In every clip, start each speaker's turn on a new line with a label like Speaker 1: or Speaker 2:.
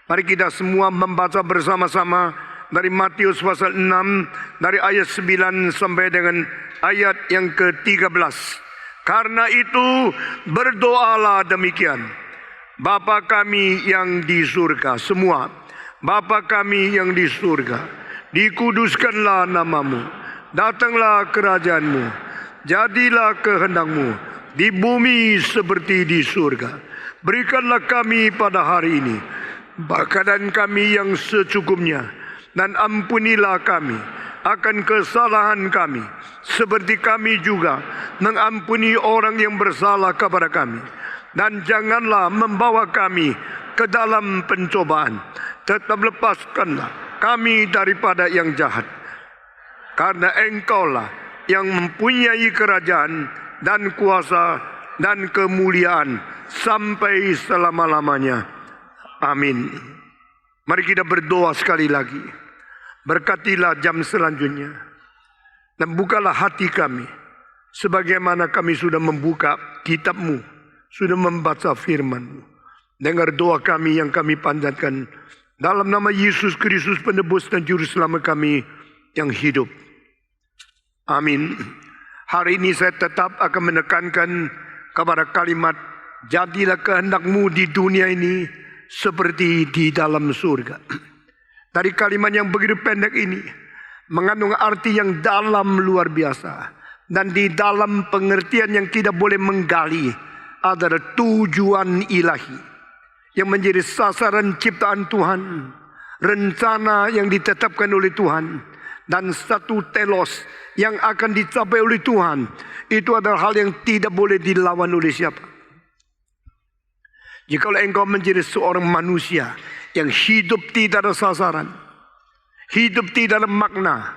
Speaker 1: Mari kita semua membaca bersama-sama dari Matius pasal 6 dari ayat 9 sampai dengan ayat yang ke-13. Karena itu berdoalah demikian. Bapa kami yang di surga, semua. Bapa kami yang di surga, dikuduskanlah namamu. Datanglah kerajaanmu. Jadilah kehendakmu di bumi seperti di surga. Berikanlah kami pada hari ini makanan kami yang secukupnya, dan ampunilah kami akan kesalahan kami, seperti kami juga mengampuni orang yang bersalah kepada kami. Dan janganlah membawa kami ke dalam pencobaan, tetap lepaskanlah kami daripada yang jahat. Karena Engkaulah yang mempunyai kerajaan dan kuasa dan kemuliaan sampai selama-lamanya. Amin. Mari kita berdoa sekali lagi. Berkatilah jam selanjutnya, dan bukalah hati kami, sebagaimana kami sudah membuka kitab-Mu, sudah membaca firman-Mu. Dengar doa kami yang kami panjatkan dalam nama Yesus Kristus, penebus dan juru selamat kami yang hidup. Amin. Hari ini saya tetap akan menekankan kepada kalimat, jadilah kehendak-Mu di dunia ini seperti di dalam surga. Dari kalimat yang begitu pendek ini mengandung arti yang dalam luar biasa, dan di dalam pengertian yang tidak boleh menggali adalah tujuan ilahi yang menjadi sasaran ciptaan Tuhan, rencana yang ditetapkan oleh Tuhan, dan satu telos yang akan dicapai oleh Tuhan. Itu adalah hal yang tidak boleh dilawan oleh siapa. Jikalau engkau menjadi seorang manusia yang hidup tidak ada sasaran, hidup tidak ada makna,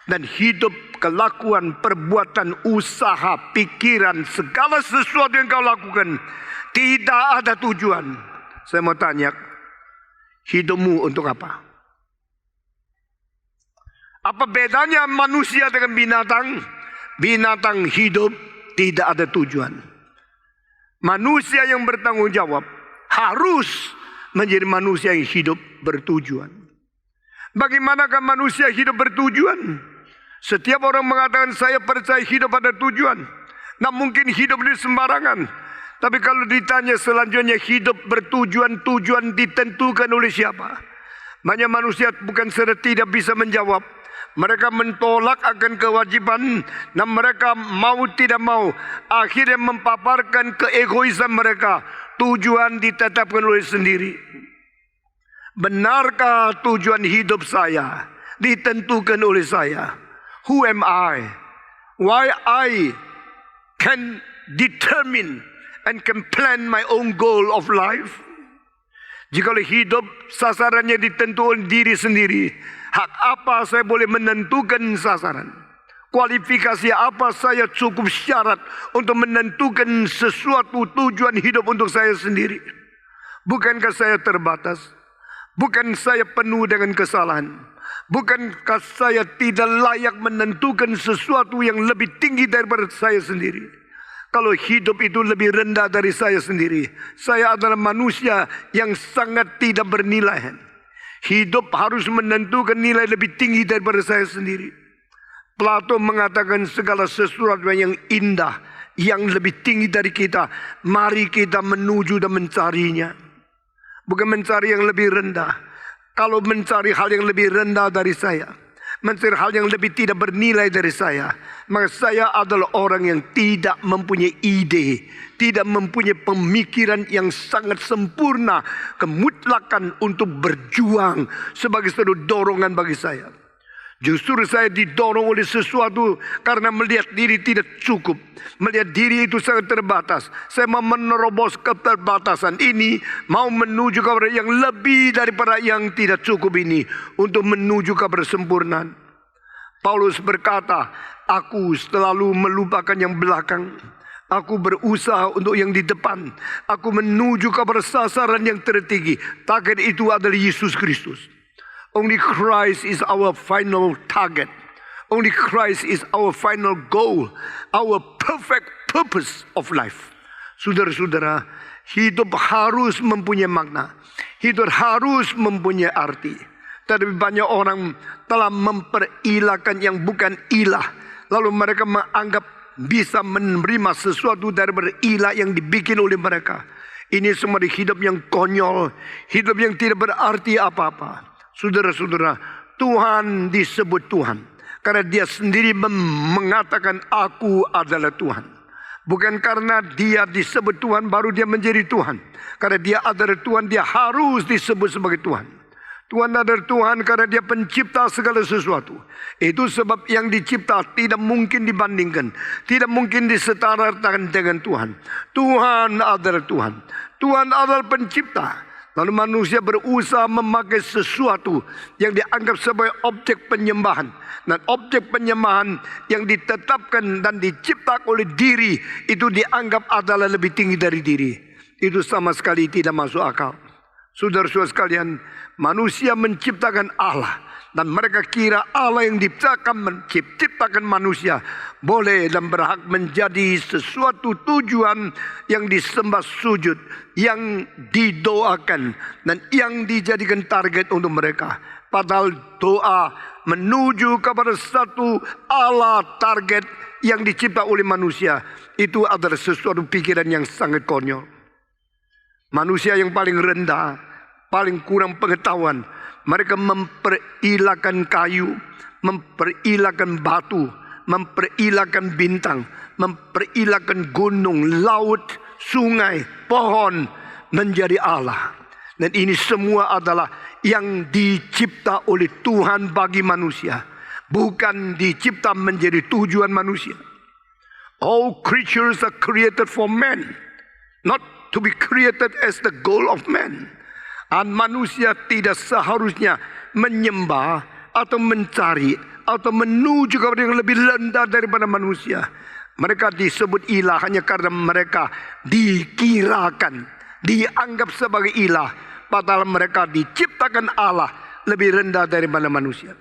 Speaker 1: dan hidup kelakuan, perbuatan, usaha, pikiran, segala sesuatu yang kau lakukan tidak ada tujuan, saya mau tanya, hidupmu untuk apa? Apa bedanya manusia dengan binatang? Binatang hidup tidak ada tujuan. Manusia yang bertanggung jawab harus menjadi manusia yang hidup bertujuan. Bagaimanakah manusia hidup bertujuan? Setiap orang mengatakan saya percaya hidup ada tujuan. Nah, mungkin hidup di sembarangan. Tapi kalau ditanya selanjutnya hidup bertujuan, tujuan ditentukan oleh siapa? Banyak manusia bukan saja tidak bisa menjawab. Mereka mentolak akan kewajiban, dan mereka mau tidak mau akhirnya mempaparkan keegoisan mereka. Tujuan ditetapkan oleh sendiri. Benarkah tujuan hidup saya ditentukan oleh saya? Who am I? Why I can determine and can plan my own goal of life? Jika hidup sasarannya ditentukan diri sendiri, hak apa saya boleh menentukan sasaran? Kualifikasi apa saya cukup syarat untuk menentukan sesuatu tujuan hidup untuk saya sendiri? Bukankah saya terbatas? Bukan saya penuh dengan kesalahan? Bukankah saya tidak layak menentukan sesuatu yang lebih tinggi daripada saya sendiri? Kalau hidup itu lebih rendah dari saya sendiri, saya adalah manusia yang sangat tidak bernilai. Hidup harus menentukan nilai lebih tinggi daripada saya sendiri. Plato mengatakan segala sesuatu yang indah, yang lebih tinggi dari kita, mari kita menuju dan mencarinya. Bukan mencari yang lebih rendah. Kalau mencari hal yang lebih rendah dari saya, mencari hal yang lebih tidak bernilai dari saya, maka saya adalah orang yang tidak mempunyai ide, tidak mempunyai pemikiran yang sangat sempurna, kemutlakan untuk berjuang sebagai satu dorongan bagi saya. Justru saya didorong oleh sesuatu karena melihat diri tidak cukup, melihat diri itu sangat terbatas. Saya mau menerobos keterbatasan ini, mau menuju kepada yang lebih daripada yang tidak cukup ini, untuk menuju kepada kesempurnaan. Paulus berkata, aku selalu melupakan yang belakang. Aku berusaha untuk yang di depan. Aku menuju kepada sasaran yang tertinggi. Target itu adalah Yesus Kristus. Only Christ is our final target. Only Christ is our final goal. Our perfect purpose of life. Saudara-saudara, Hidup harus mempunyai makna. Hidup harus mempunyai arti. Tetapi banyak orang telah memperilahkan yang bukan ilah. Lalu mereka menganggap bisa menerima sesuatu dari berilah yang dibikin oleh mereka. Ini semua hidup yang konyol. Hidup yang tidak berarti apa-apa. Saudara-saudara, Tuhan disebut Tuhan karena Dia sendiri mengatakan aku adalah Tuhan. Bukan karena Dia disebut Tuhan baru Dia menjadi Tuhan. Karena Dia adalah Tuhan, Dia harus disebut sebagai Tuhan. Tuhan adalah Tuhan karena Dia pencipta segala sesuatu. Itu sebab yang dicipta tidak mungkin dibandingkan, tidak mungkin disetarakan dengan Tuhan. Tuhan adalah Tuhan. Tuhan adalah pencipta. Lalu manusia berusaha memakai sesuatu yang dianggap sebagai objek penyembahan. Dan objek penyembahan yang ditetapkan dan diciptakan oleh diri itu dianggap adalah lebih tinggi dari diri. Itu sama sekali tidak masuk akal. Saudara-saudara sekalian, manusia menciptakan Allah. Dan mereka kira Allah yang menciptakan manusia boleh dan berhak menjadi sesuatu tujuan yang disembah sujud, yang didoakan, dan yang dijadikan target untuk mereka. Padahal doa menuju kepada satu Allah target yang dicipta oleh manusia. Itu adalah sesuatu pikiran yang sangat konyol. Manusia yang paling rendah, paling kurang pengetahuan, mereka memperilahkan kayu, memperilahkan batu, memperilahkan bintang, memperilahkan gunung, laut, sungai, pohon menjadi Allah. Dan ini semua adalah yang dicipta oleh Tuhan bagi manusia, bukan dicipta menjadi tujuan manusia. All creatures are created for man, not to be created as the goal of man. Dan manusia tidak seharusnya menyembah atau mencari atau menuju kepada yang lebih rendah daripada manusia. Mereka disebut ilah hanya karena mereka dikirakan, dianggap sebagai ilah. Padahal mereka diciptakan Allah lebih rendah daripada manusia.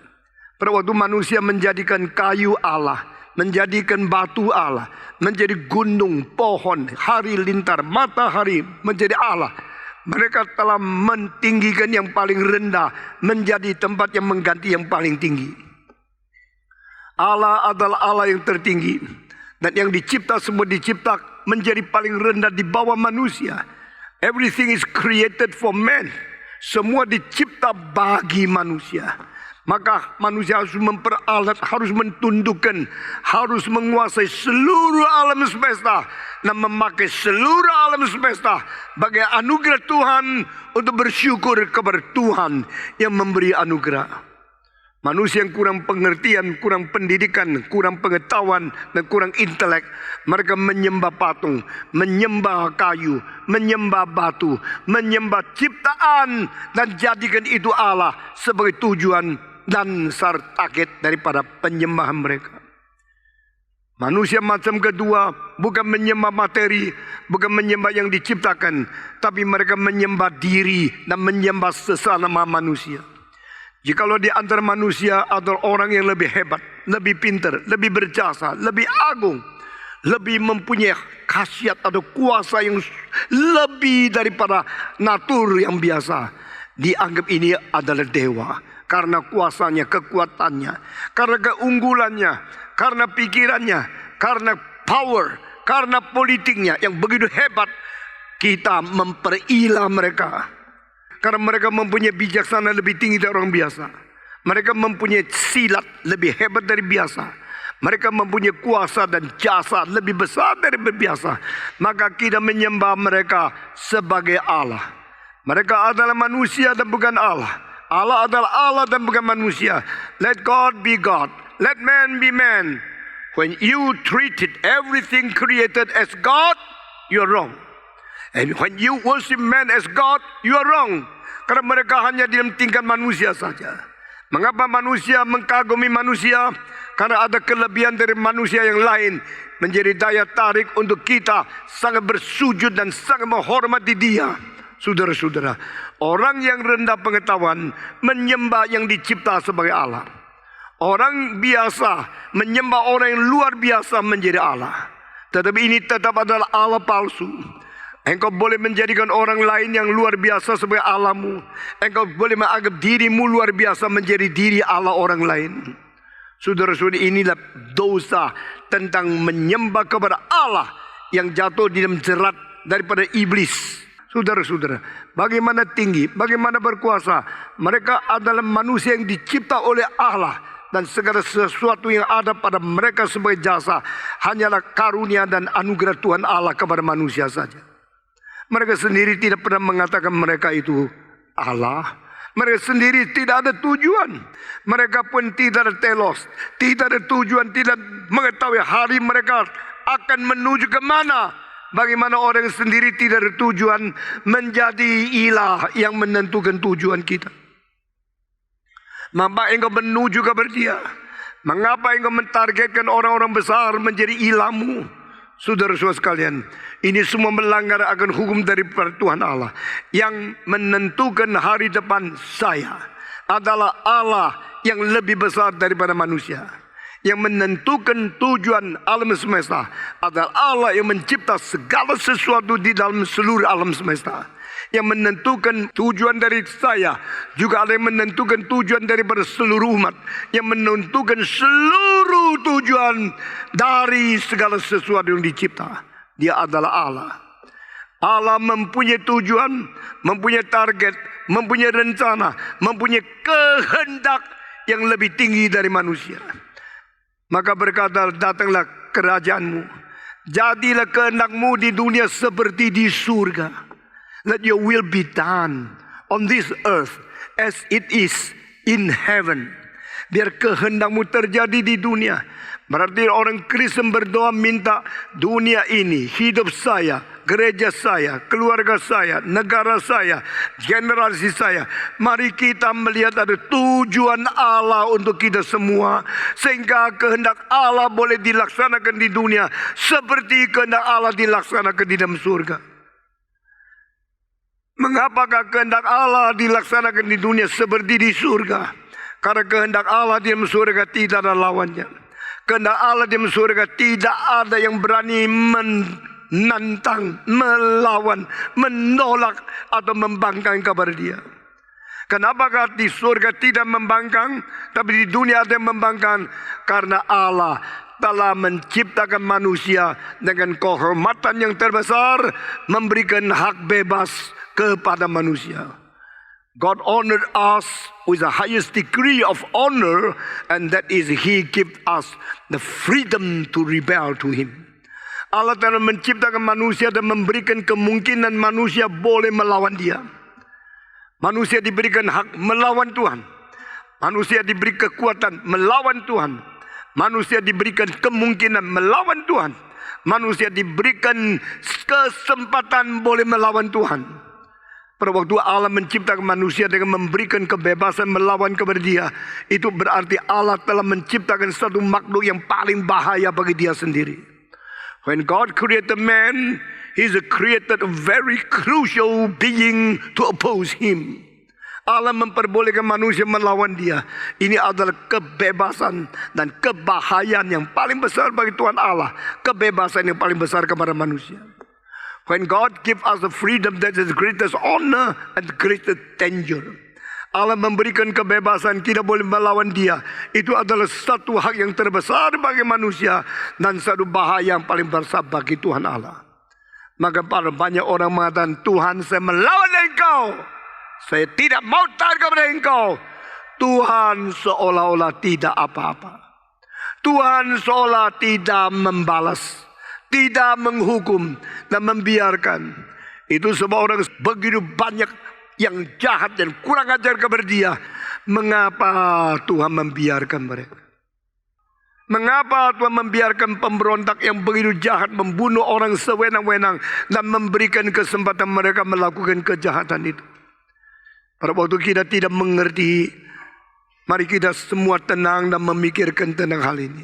Speaker 1: Pada waktu manusia menjadikan kayu Allah, menjadikan batu Allah, menjadi gunung, pohon, hari lintar, matahari menjadi Allah. Mereka telah mentinggikan yang paling rendah menjadi tempat yang mengganti yang paling tinggi. Allah adalah Allah yang tertinggi. Dan yang dicipta semua dicipta menjadi paling rendah di bawah manusia. Everything is created for man. Semua dicipta bagi manusia. Maka manusia harus memperalat, harus mentundukkan, harus menguasai seluruh alam semesta dan memakai seluruh alam semesta sebagai anugerah Tuhan untuk bersyukur kepada Tuhan yang memberi anugerah. Manusia yang kurang pengertian, kurang pendidikan, kurang pengetahuan, dan kurang intelek, mereka menyembah patung, menyembah kayu, menyembah batu, menyembah ciptaan, dan jadikan itu Allah sebagai tujuan dan target daripada penyembahan mereka. Manusia macam kedua bukan menyembah materi, bukan menyembah yang diciptakan, tapi mereka menyembah diri dan menyembah sesama manusia. Jikalau di antara manusia ada orang yang lebih hebat, lebih pintar, lebih berjasa, lebih agung, lebih mempunyai khasiat atau kuasa yang lebih daripada natur yang biasa, dianggap ini adalah dewa. Karena kuasanya, kekuatannya, karena keunggulannya, karena pikirannya, karena power, karena politiknya yang begitu hebat, kita memperilah mereka. Karena mereka mempunyai bijaksana lebih tinggi dari orang biasa. Mereka mempunyai silat lebih hebat dari biasa. Mereka mempunyai kuasa dan jasa lebih besar dari biasa. Maka kita menyembah mereka sebagai Allah. Mereka adalah manusia dan bukan Allah. Allah adalah Allah dan bukan manusia. Let God be God. Let man be man. When you treated everything created as God, you are wrong. And when you worship man as God, you are wrong. Karena mereka hanya dalam tingkat manusia saja. Mengapa manusia mengagumi manusia? Karena ada kelebihan dari manusia yang lain menjadi daya tarik untuk kita sangat bersujud dan sangat menghormati dia. Saudara-saudara, orang yang rendah pengetahuan menyembah yang dicipta sebagai Allah. Orang biasa menyembah orang yang luar biasa menjadi Allah. Tetapi ini tetap adalah Allah palsu. Engkau boleh menjadikan orang lain yang luar biasa sebagai Allahmu. Engkau boleh menganggap dirimu luar biasa menjadi diri Allah orang lain. Saudara-saudara, inilah dosa tentang menyembah kepada Allah yang jatuh di dalam jerat daripada iblis. Saudara-saudara, bagaimana tinggi, bagaimana berkuasa. Mereka adalah manusia yang dicipta oleh Allah. Dan segala sesuatu yang ada pada mereka sebagai jasa hanyalah karunia dan anugerah Tuhan Allah kepada manusia saja. Mereka sendiri tidak pernah mengatakan mereka itu Allah. Mereka sendiri tidak ada tujuan. Mereka pun tidak ada telos, tidak ada tujuan, tidak mengetahui hari mereka akan menuju ke mana. Bagaimana orang sendiri tidak ada tujuan menjadi ilah yang menentukan tujuan kita. Mengapa engkau menuju kepada dia? Mengapa engkau mentargetkan orang-orang besar menjadi ilahmu? Saudara-saudara sekalian, ini semua melanggar akan hukum dari Tuhan Allah. Yang menentukan hari depan saya adalah Allah yang lebih besar daripada manusia. Yang menentukan tujuan alam semesta adalah Allah yang mencipta segala sesuatu di dalam seluruh alam semesta. Yang menentukan tujuan dari saya juga ada yang menentukan tujuan daripada seluruh umat. Yang menentukan seluruh tujuan dari segala sesuatu yang dicipta. Dia adalah Allah. Allah mempunyai tujuan, mempunyai target, mempunyai rencana, mempunyai kehendak yang lebih tinggi dari manusia. Maka berkata, datanglah kerajaanmu, jadilah kehendakmu di dunia seperti di surga. Let your will be done on this earth as it is in heaven. Biar kehendakmu terjadi di dunia. Berarti orang Kristen berdoa minta dunia ini, hidup saya, gereja saya, keluarga saya, negara saya, generasi saya. Mari kita melihat ada tujuan Allah untuk kita semua. Sehingga kehendak Allah boleh dilaksanakan di dunia seperti kehendak Allah dilaksanakan di dalam surga. Mengapakah kehendak Allah dilaksanakan di dunia seperti di surga? Karena kehendak Allah di dalam surga tidak ada lawannya. Kehendak Allah di dalam surga tidak ada yang berani menantang, melawan, menolak atau membangkang kepada dia. Kenapakah di surga tidak membangkang, tapi di dunia ada yang membangkang? Karena Allah telah menciptakan manusia dengan kehormatan yang terbesar, memberikan hak bebas kepada manusia. God honored us with the highest degree of honor, and that is He gave us the freedom to rebel to Him. Allah telah menciptakan manusia dan memberikan kemungkinan manusia boleh melawan Dia. Manusia diberikan hak melawan Tuhan. Manusia diberi kekuatan melawan Tuhan. Manusia diberikan kemungkinan melawan Tuhan. Manusia diberikan kesempatan boleh melawan Tuhan. Pada waktu Allah menciptakan manusia dengan memberikan kebebasan melawan kepada dia, itu berarti Allah telah menciptakan satu makhluk yang paling bahaya bagi dia sendiri. When God created man, He's created a very crucial being to oppose Him. Allah memperbolehkan manusia melawan dia. Ini adalah kebebasan dan kebahayaan yang paling besar bagi Tuhan Allah. Kebebasan yang paling besar kepada manusia. When God gives us the freedom, that is the greatest honor and the greatest danger. Allah memberikan kebebasan, kita boleh melawan dia. Itu adalah satu hak yang terbesar bagi manusia dan satu bahaya yang paling besar bagi Tuhan Allah. Maka banyak orang mengatakan, Tuhan, saya melawan engkau. Saya tidak mau taat kepada engkau. Tuhan seolah-olah tidak apa-apa. Tuhan seolah tidak membalas, tidak menghukum dan membiarkan. Itu sebab orang begitu banyak yang jahat dan kurang ajar kepada dia. Mengapa Tuhan membiarkan mereka? Mengapa Tuhan membiarkan pemberontak yang begitu jahat membunuh orang sewenang-wenang dan memberikan kesempatan mereka melakukan kejahatan itu? Pada waktu kita tidak mengerti, mari kita semua tenang dan memikirkan tentang hal ini.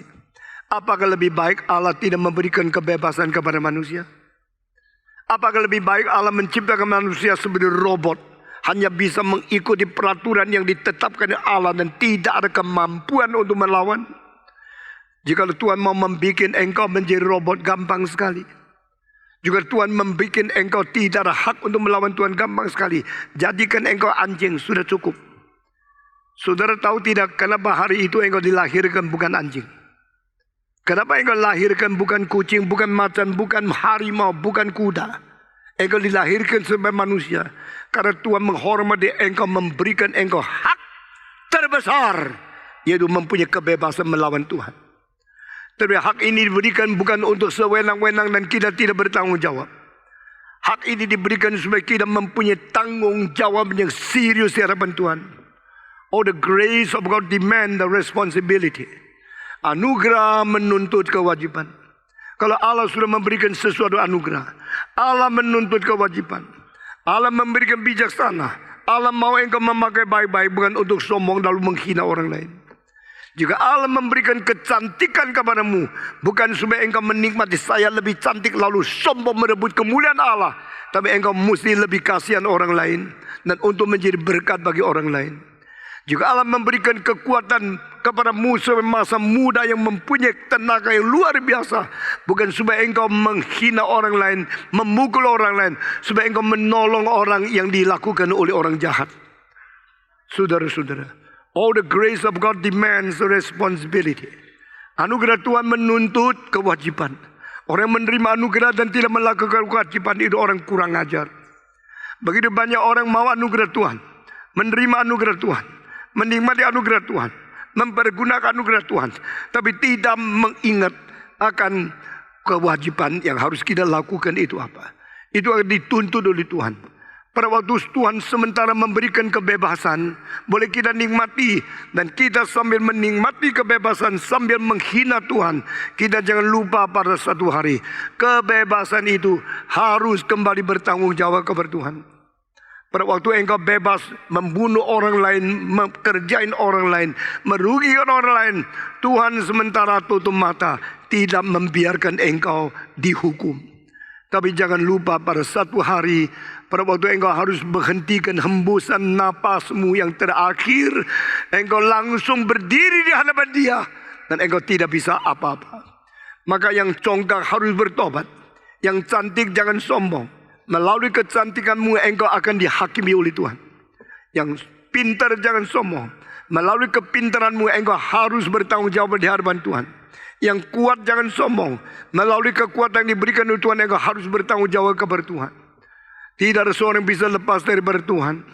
Speaker 1: Apakah lebih baik Allah tidak memberikan kebebasan kepada manusia? Apakah lebih baik Allah menciptakan manusia seperti robot, hanya bisa mengikuti peraturan yang ditetapkan oleh Allah dan tidak ada kemampuan untuk melawan? Jika Tuhan mau membuat engkau menjadi robot, gampang sekali. Juga Tuhan membuat engkau tidak ada hak untuk melawan Tuhan. Gampang sekali. Jadikan engkau anjing, sudah cukup. Saudara tahu tidak kenapa hari itu engkau dilahirkan bukan anjing? Kenapa engkau lahirkan bukan kucing, bukan macan, bukan harimau, bukan kuda? Engkau dilahirkan sebagai manusia. Karena Tuhan menghormati engkau, memberikan engkau hak terbesar, yaitu mempunyai kebebasan melawan Tuhan. Tapi hak ini diberikan bukan untuk sewenang-wenang dan kita tidak bertanggung jawab. Hak ini diberikan supaya kita mempunyai tanggung jawab yang serius di hadapan Tuhan. Oh, the grace of God demand the responsibility. Anugerah menuntut kewajiban. Kalau Allah sudah memberikan sesuatu anugerah, Allah menuntut kewajiban. Allah memberikan bijaksana. Allah mau engkau memakai baik-baik, bukan untuk sombong lalu menghina orang lain. Jika Allah memberikan kecantikan kepadamu, bukan supaya engkau menikmati saya lebih cantik lalu sombong merebut kemuliaan Allah, tapi engkau mesti lebih kasihan orang lain dan untuk menjadi berkat bagi orang lain. Jika Allah memberikan kekuatan kepadamu sebagai masa muda yang mempunyai tenaga yang luar biasa, bukan supaya engkau menghina orang lain, memukul orang lain, supaya engkau menolong orang yang dilakukan oleh orang jahat. Saudara-saudara, all the grace of God demands responsibility. Anugerah Tuhan menuntut kewajiban. Orang yang menerima anugerah dan tidak melakukan kewajiban itu orang kurang ajar. Begitu banyak orang mau anugerah Tuhan, menerima anugerah Tuhan, menikmati anugerah Tuhan, mempergunakan anugerah Tuhan, tapi tidak mengingat akan kewajiban yang harus kita lakukan itu apa. Itu akan dituntut oleh Tuhan. Pada waktu Tuhan sementara memberikan kebebasan, boleh kita nikmati. Dan kita sambil menikmati kebebasan, sambil menghina Tuhan, kita jangan lupa pada satu hari, kebebasan itu harus kembali bertanggung jawab kepada Tuhan. Pada waktu engkau bebas membunuh orang lain, mengerjain orang lain, merugikan orang lain, Tuhan sementara tutup mata, tidak membiarkan engkau dihukum. Tapi jangan lupa pada satu hari, pada waktu engkau harus menghentikan hembusan napasmu yang terakhir, engkau langsung berdiri di hadapan Dia dan engkau tidak bisa apa-apa. Maka yang congkak harus bertobat, yang cantik jangan sombong. Melalui kecantikanmu engkau akan dihakimi oleh Tuhan. Yang pintar jangan sombong. Melalui kepintaranmu engkau harus bertanggung jawab di hadapan Tuhan. Yang kuat jangan sombong. Melalui kekuatan yang diberikan oleh Tuhan engkau harus bertanggung jawab kepada Tuhan. Tidak ada seorang yang bisa lepas daripada Tuhan.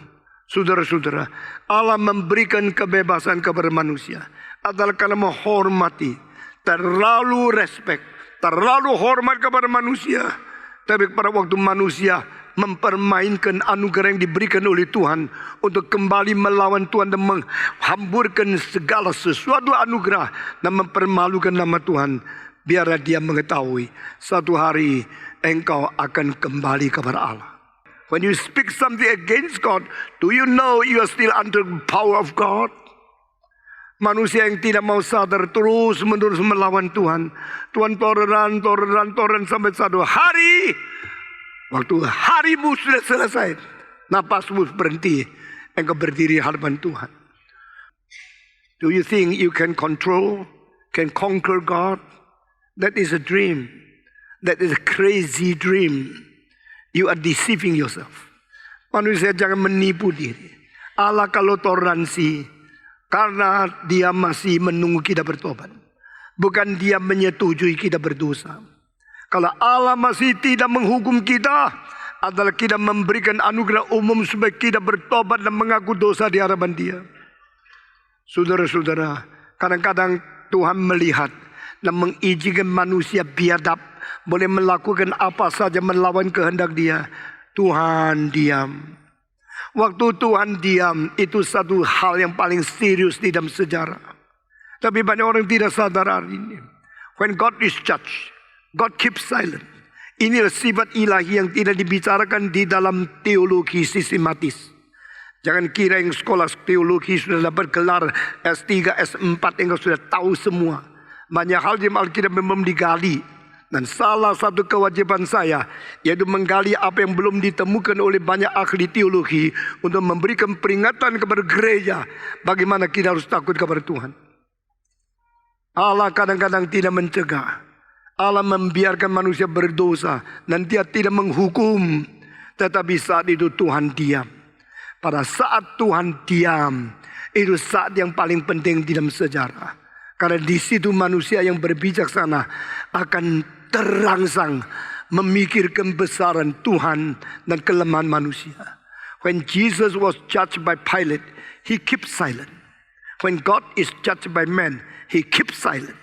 Speaker 1: Saudara-saudara, Allah memberikan kebebasan kepada manusia adalah karena menghormati, terlalu respect, terlalu hormat kepada manusia. Tapi pada waktu manusia mempermainkan anugerah yang diberikan oleh Tuhan untuk kembali melawan Tuhan dan menghamburkan segala sesuatu anugerah dan mempermalukan nama Tuhan, biarlah dia mengetahui satu hari engkau akan kembali kepada Allah. When you speak something against God, do you know you are still under the power of God? Manusia yang tidak mau sadar terus menerus melawan Tuhan. Tuhan toleran sampai satu hari, waktu harimu sudah selesai, napasmu berhenti, engkau berdiri hadapan Tuhan. Do you think you can conquer God? That is a dream. That is a crazy dream. You are deceiving yourself. Manusia jangan menipu diri. Allah kalau toleransi, karena dia masih menunggu kita bertobat. Bukan dia menyetujui kita berdosa. Kalau Allah masih tidak menghukum kita, adalah kita memberikan anugerah umum supaya kita bertobat dan mengaku dosa di hadapan Dia. Saudara-saudara, kadang-kadang Tuhan melihat dan mengizinkan manusia biadab, boleh melakukan apa saja melawan kehendak Dia. Tuhan diam. Waktu Tuhan diam, itu satu hal yang paling serius di dalam sejarah. Tapi banyak orang tidak sadar hari ini. When God is judged, God keeps silent. Inilah sifat ilahi yang tidak dibicarakan di dalam teologi sistematis. Jangan kira yang sekolah teologi sudah dapat gelar S3, S4, engkau sudah tahu semua. Banyak hal di Alkitab memang digali. Dan salah satu kewajiban saya, yaitu menggali apa yang belum ditemukan oleh banyak ahli teologi, untuk memberikan peringatan kepada gereja, bagaimana kita harus takut kepada Tuhan. Allah kadang-kadang tidak mencegah. Allah membiarkan manusia berdosa dan Dia tidak menghukum. Tetapi saat itu Tuhan diam. Pada saat Tuhan diam, itu saat yang paling penting di dalam sejarah. Karena di situ manusia yang berbijaksana akan terangsang memikirkan kebesaran Tuhan dan kelemahan manusia. When Jesus was judged by Pilate, He kept silent. When God is judged by man, He kept silent.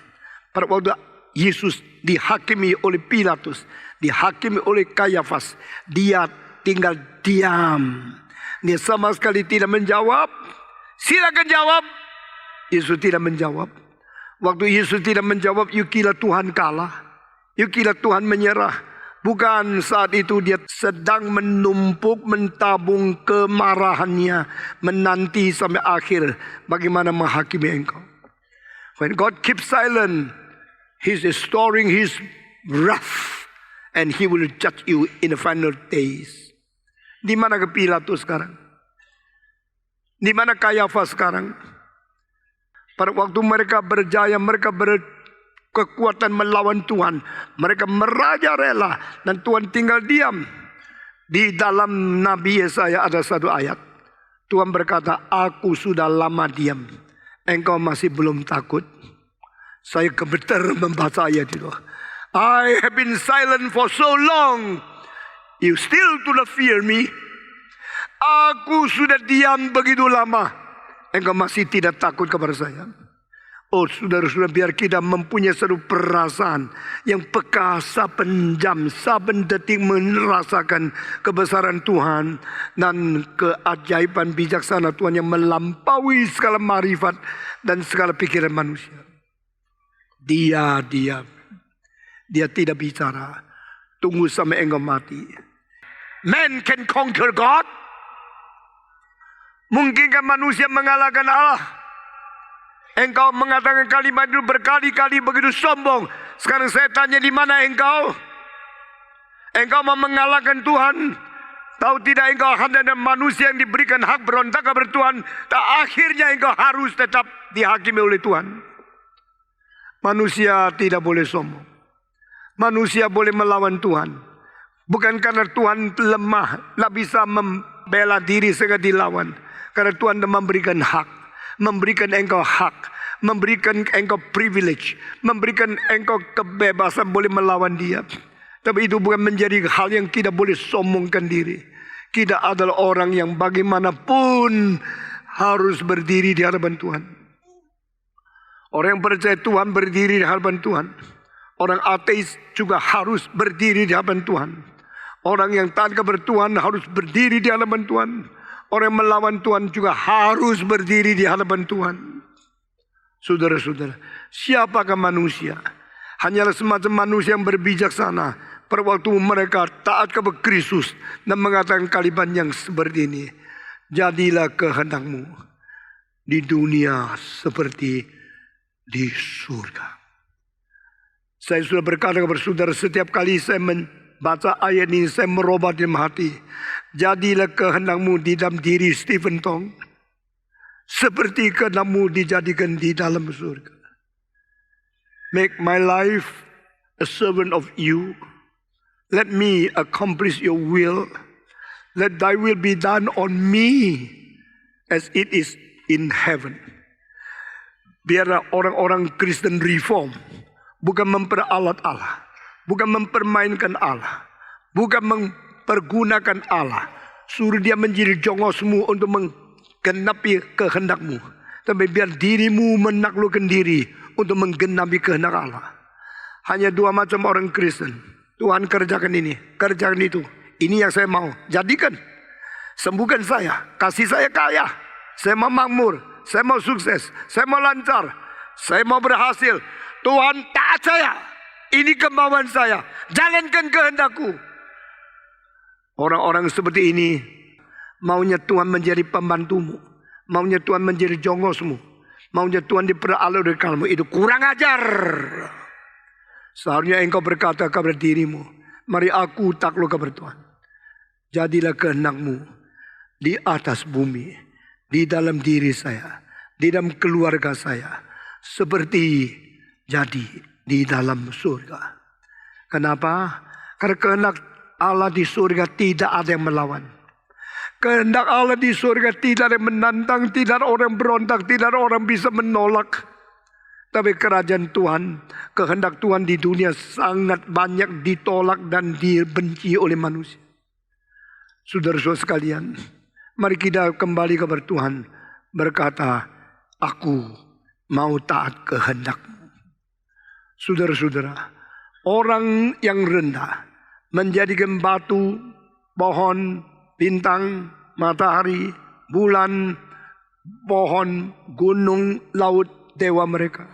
Speaker 1: Pada waktu Yesus dihakimi oleh Pilatus, dihakimi oleh Kayafas, Dia tinggal diam. Dia sama sekali tidak menjawab. Silakan jawab. Yesus tidak menjawab. Waktu Yesus tidak menjawab, you kira Tuhan kalah. You kira Tuhan menyerah. Bukan, saat itu Dia sedang menumpuk, mentabung kemarahannya, menanti sampai akhir bagaimana menghakimi engkau. When God keeps silent, He's storing His wrath, and He will judge you in the final days. Di mana ke Pilatus sekarang? Di mana Kayafas sekarang? Pada waktu mereka berjaya, mereka kekuatan melawan Tuhan. Mereka merajalela dan Tuhan tinggal diam. Di dalam Nabi Yesaya ada satu ayat. Tuhan berkata, aku sudah lama diam. Engkau masih belum takut. Saya gemetar membaca ayat itu. I have been silent for so long. You still do not fear me. Aku sudah diam begitu lama. Engkau masih tidak takut kepada saya. Oh saudara-saudara, biar kita mempunyai satu perasaan yang peka saben jam, saben detik merasakan kebesaran Tuhan dan keajaiban bijaksana Tuhan yang melampaui segala marifat dan segala pikiran manusia. Dia diam. Dia tidak bicara. Tunggu sampai engkau mati. Man can conquer God. Mungkinkah manusia mengalahkan Allah? Engkau mengatakan kalimat itu berkali-kali begitu sombong. Sekarang saya tanya, di mana engkau? Engkau mau mengalahkan Tuhan? Tahu tidak engkau hanya manusia yang diberikan hak berontak kepada Tuhan. Tak akhirnya engkau harus tetap dihakimi oleh Tuhan. Manusia tidak boleh sombong. Manusia boleh melawan Tuhan. Bukan karena Tuhan lemah, tak bisa membela diri sehingga dilawan. Karena Tuhan memberikan hak. Memberikan engkau hak, memberikan engkau privilege, memberikan engkau kebebasan boleh melawan Dia. Tapi itu bukan menjadi hal yang kita boleh sombongkan diri. Kita adalah orang yang bagaimanapun harus berdiri di hadapan Tuhan. Orang yang percaya Tuhan berdiri di hadapan Tuhan. Orang ateis juga harus berdiri di hadapan Tuhan. Orang yang taat kepada Tuhan harus berdiri di hadapan Tuhan. Orang yang melawan Tuhan juga harus berdiri di hadapan Tuhan. Saudara-saudara, siapakah manusia? Hanyalah semacam manusia yang berbijaksana. Pada waktu mereka taat kepada Kristus dan mengatakan kalimat yang seperti ini. Jadilah kehendakmu di dunia seperti di surga. Saya sudah berkata kepada saudara, setiap kali saya membaca ayat ini, saya merubah dalam hati. Jadilah kehendakmu di dalam diri Stephen Tong, seperti kehendakmu dijadikan di dalam surga. Make my life a servant of you. Let me accomplish your will. Let thy will be done on me as it is in heaven. Biarlah orang-orang Kristen reform. Bukan memperalat Allah. Bukan mempermainkan Allah. Bukan mempergunakan Allah. Suruh dia menjadi jongosmu untuk menggenapi kehendakmu. Tapi biar dirimu menaklukkan diri untuk menggenapi kehendak Allah. Hanya dua macam orang Kristen. Tuhan kerjakan ini, kerjakan itu. Ini yang saya mau. Jadikan. Sembuhkan saya. Kasih saya kaya. Saya mau makmur. Saya mau sukses. Saya mau lancar. Saya mau berhasil. Tuhan taat saya. Ini kemauan saya. Jalankan kehendakku. Orang-orang seperti ini maunya Tuhan menjadi pembantumu. Maunya Tuhan menjadi jongosmu. Maunya Tuhan diperalat oleh kamu. Itu kurang ajar. Seharusnya engkau berkata kepada dirimu, mari aku takluk kepada Tuhan. Jadilah kehendakmu di atas bumi, di dalam diri saya, di dalam keluarga saya, seperti jadi di dalam surga. Kenapa? Karena kehendak Allah di surga tidak ada yang melawan. Kehendak Allah di surga tidak ada yang menantang, tidak ada orang berontak, tidak ada orang bisa menolak. Tapi kerajaan Tuhan, kehendak Tuhan di dunia sangat banyak ditolak dan dibenci oleh manusia. Saudara-saudara sekalian, mari kita kembali kepada Tuhan, berkata, aku mau taat kehendak-Mu. Saudara-saudara, orang yang rendah menjadikan batu, pohon, bintang, matahari, bulan, pohon, gunung, laut, dewa mereka.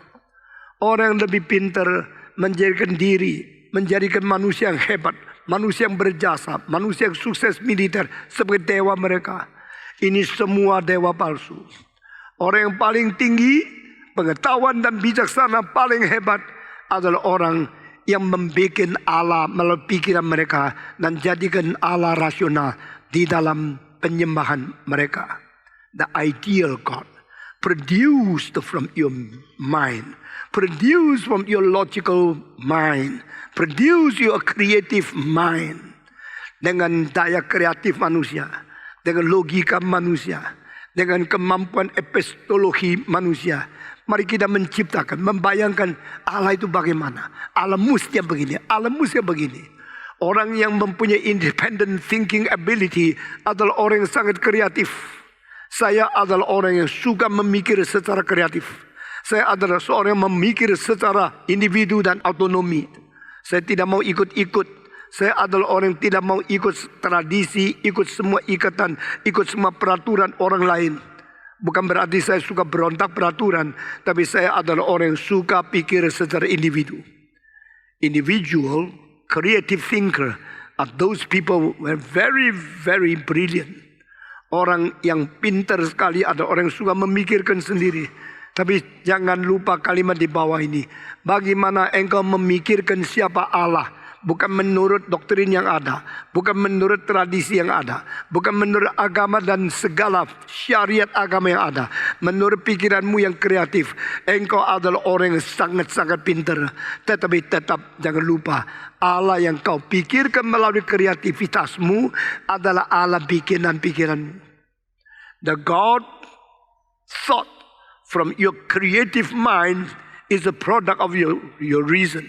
Speaker 1: Orang yang lebih pintar menjadikan diri, menjadikan manusia yang hebat, manusia yang berjasa, manusia yang sukses militer sebagai dewa mereka. Ini semua dewa palsu. Orang yang paling tinggi, pengetahuan dan bijaksana paling hebat adalah orang yang membuat Allah melalui pikiran mereka dan jadikan Allah rasional di dalam penyembahan mereka. The ideal God produced from your mind, produced from your logical mind, produce your creative mind. Dengan daya kreatif manusia, dengan logika manusia, dengan kemampuan epistologi manusia, mari kita menciptakan, membayangkan Allah itu bagaimana. Allah mesti begini, Allah mesti begini. Orang yang mempunyai independent thinking ability adalah orang yang sangat kreatif. Saya adalah orang yang suka memikir secara kreatif. Saya adalah seorang yang memikir secara individu dan otonomi. Saya tidak mau ikut-ikut. Saya adalah orang yang tidak mau ikut tradisi, ikut semua ikatan, ikut semua peraturan orang lain. Bukan berarti saya suka berontak peraturan, tapi saya adalah orang yang suka pikir secara individu. Individual, creative thinker are those people who are very, very brilliant. Orang yang pintar sekali ada orang yang suka memikirkan sendiri. Tapi jangan lupa kalimat di bawah ini. Bagaimana engkau memikirkan siapa Allah? Bukan menurut doktrin yang ada, bukan menurut tradisi yang ada, bukan menurut agama dan segala syariat agama yang ada. Menurut pikiranmu yang kreatif, engkau adalah orang yang sangat-sangat pintar. Tetapi tetap jangan lupa, Allah yang kau pikirkan melalui kreativitasmu adalah Allah bikinan-pikiranmu. The God thought from your creative mind is a product of your reason.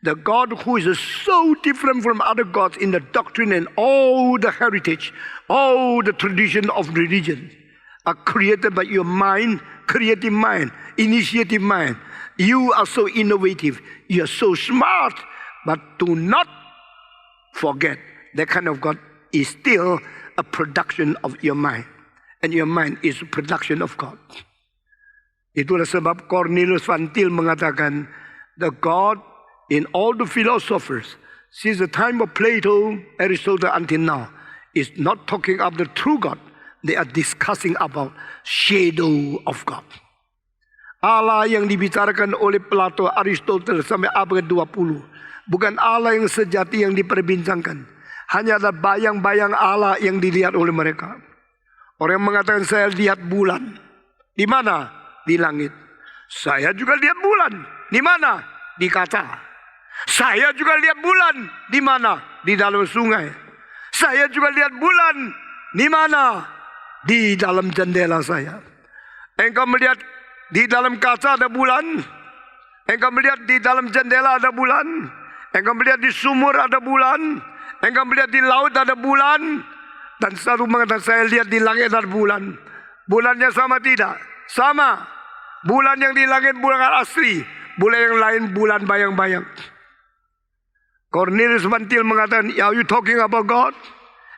Speaker 1: The God who is so different from other gods in the doctrine and all the heritage, all the tradition of religion are created by your mind, creative mind, initiative mind. You are so innovative, you are so smart, but do not forget that kind of God is still a production of your mind. And your mind is a production of God. Itulah sebab Cornelius Van Til mengatakan, the God in all the philosophers, since the time of Plato, Aristotle until now, is not talking of the true God. They are discussing about shadow of God. Allah yang dibicarakan oleh Plato, Aristotle sampai abad 20, bukan Allah yang sejati yang diperbincangkan. Hanya ada bayang-bayang Allah yang dilihat oleh mereka. Orang yang mengatakan saya lihat bulan. Di mana? Di langit. Saya juga lihat bulan. Di mana? Di kaca. Saya juga lihat bulan. Di mana? Di dalam sungai. Saya juga lihat bulan. Di mana? Di dalam jendela saya. Engkau melihat di dalam kaca ada bulan. Engkau melihat di dalam jendela ada bulan. Engkau melihat di sumur ada bulan. Engkau melihat di laut ada bulan. Dan satu mengatakan saya lihat di langit ada bulan. Bulannya sama tidak? Sama. Bulan yang di langit bulan asli. Bulan yang lain bulan bayang-bayang. Cornelius Van Til mengatakan, are you talking about God?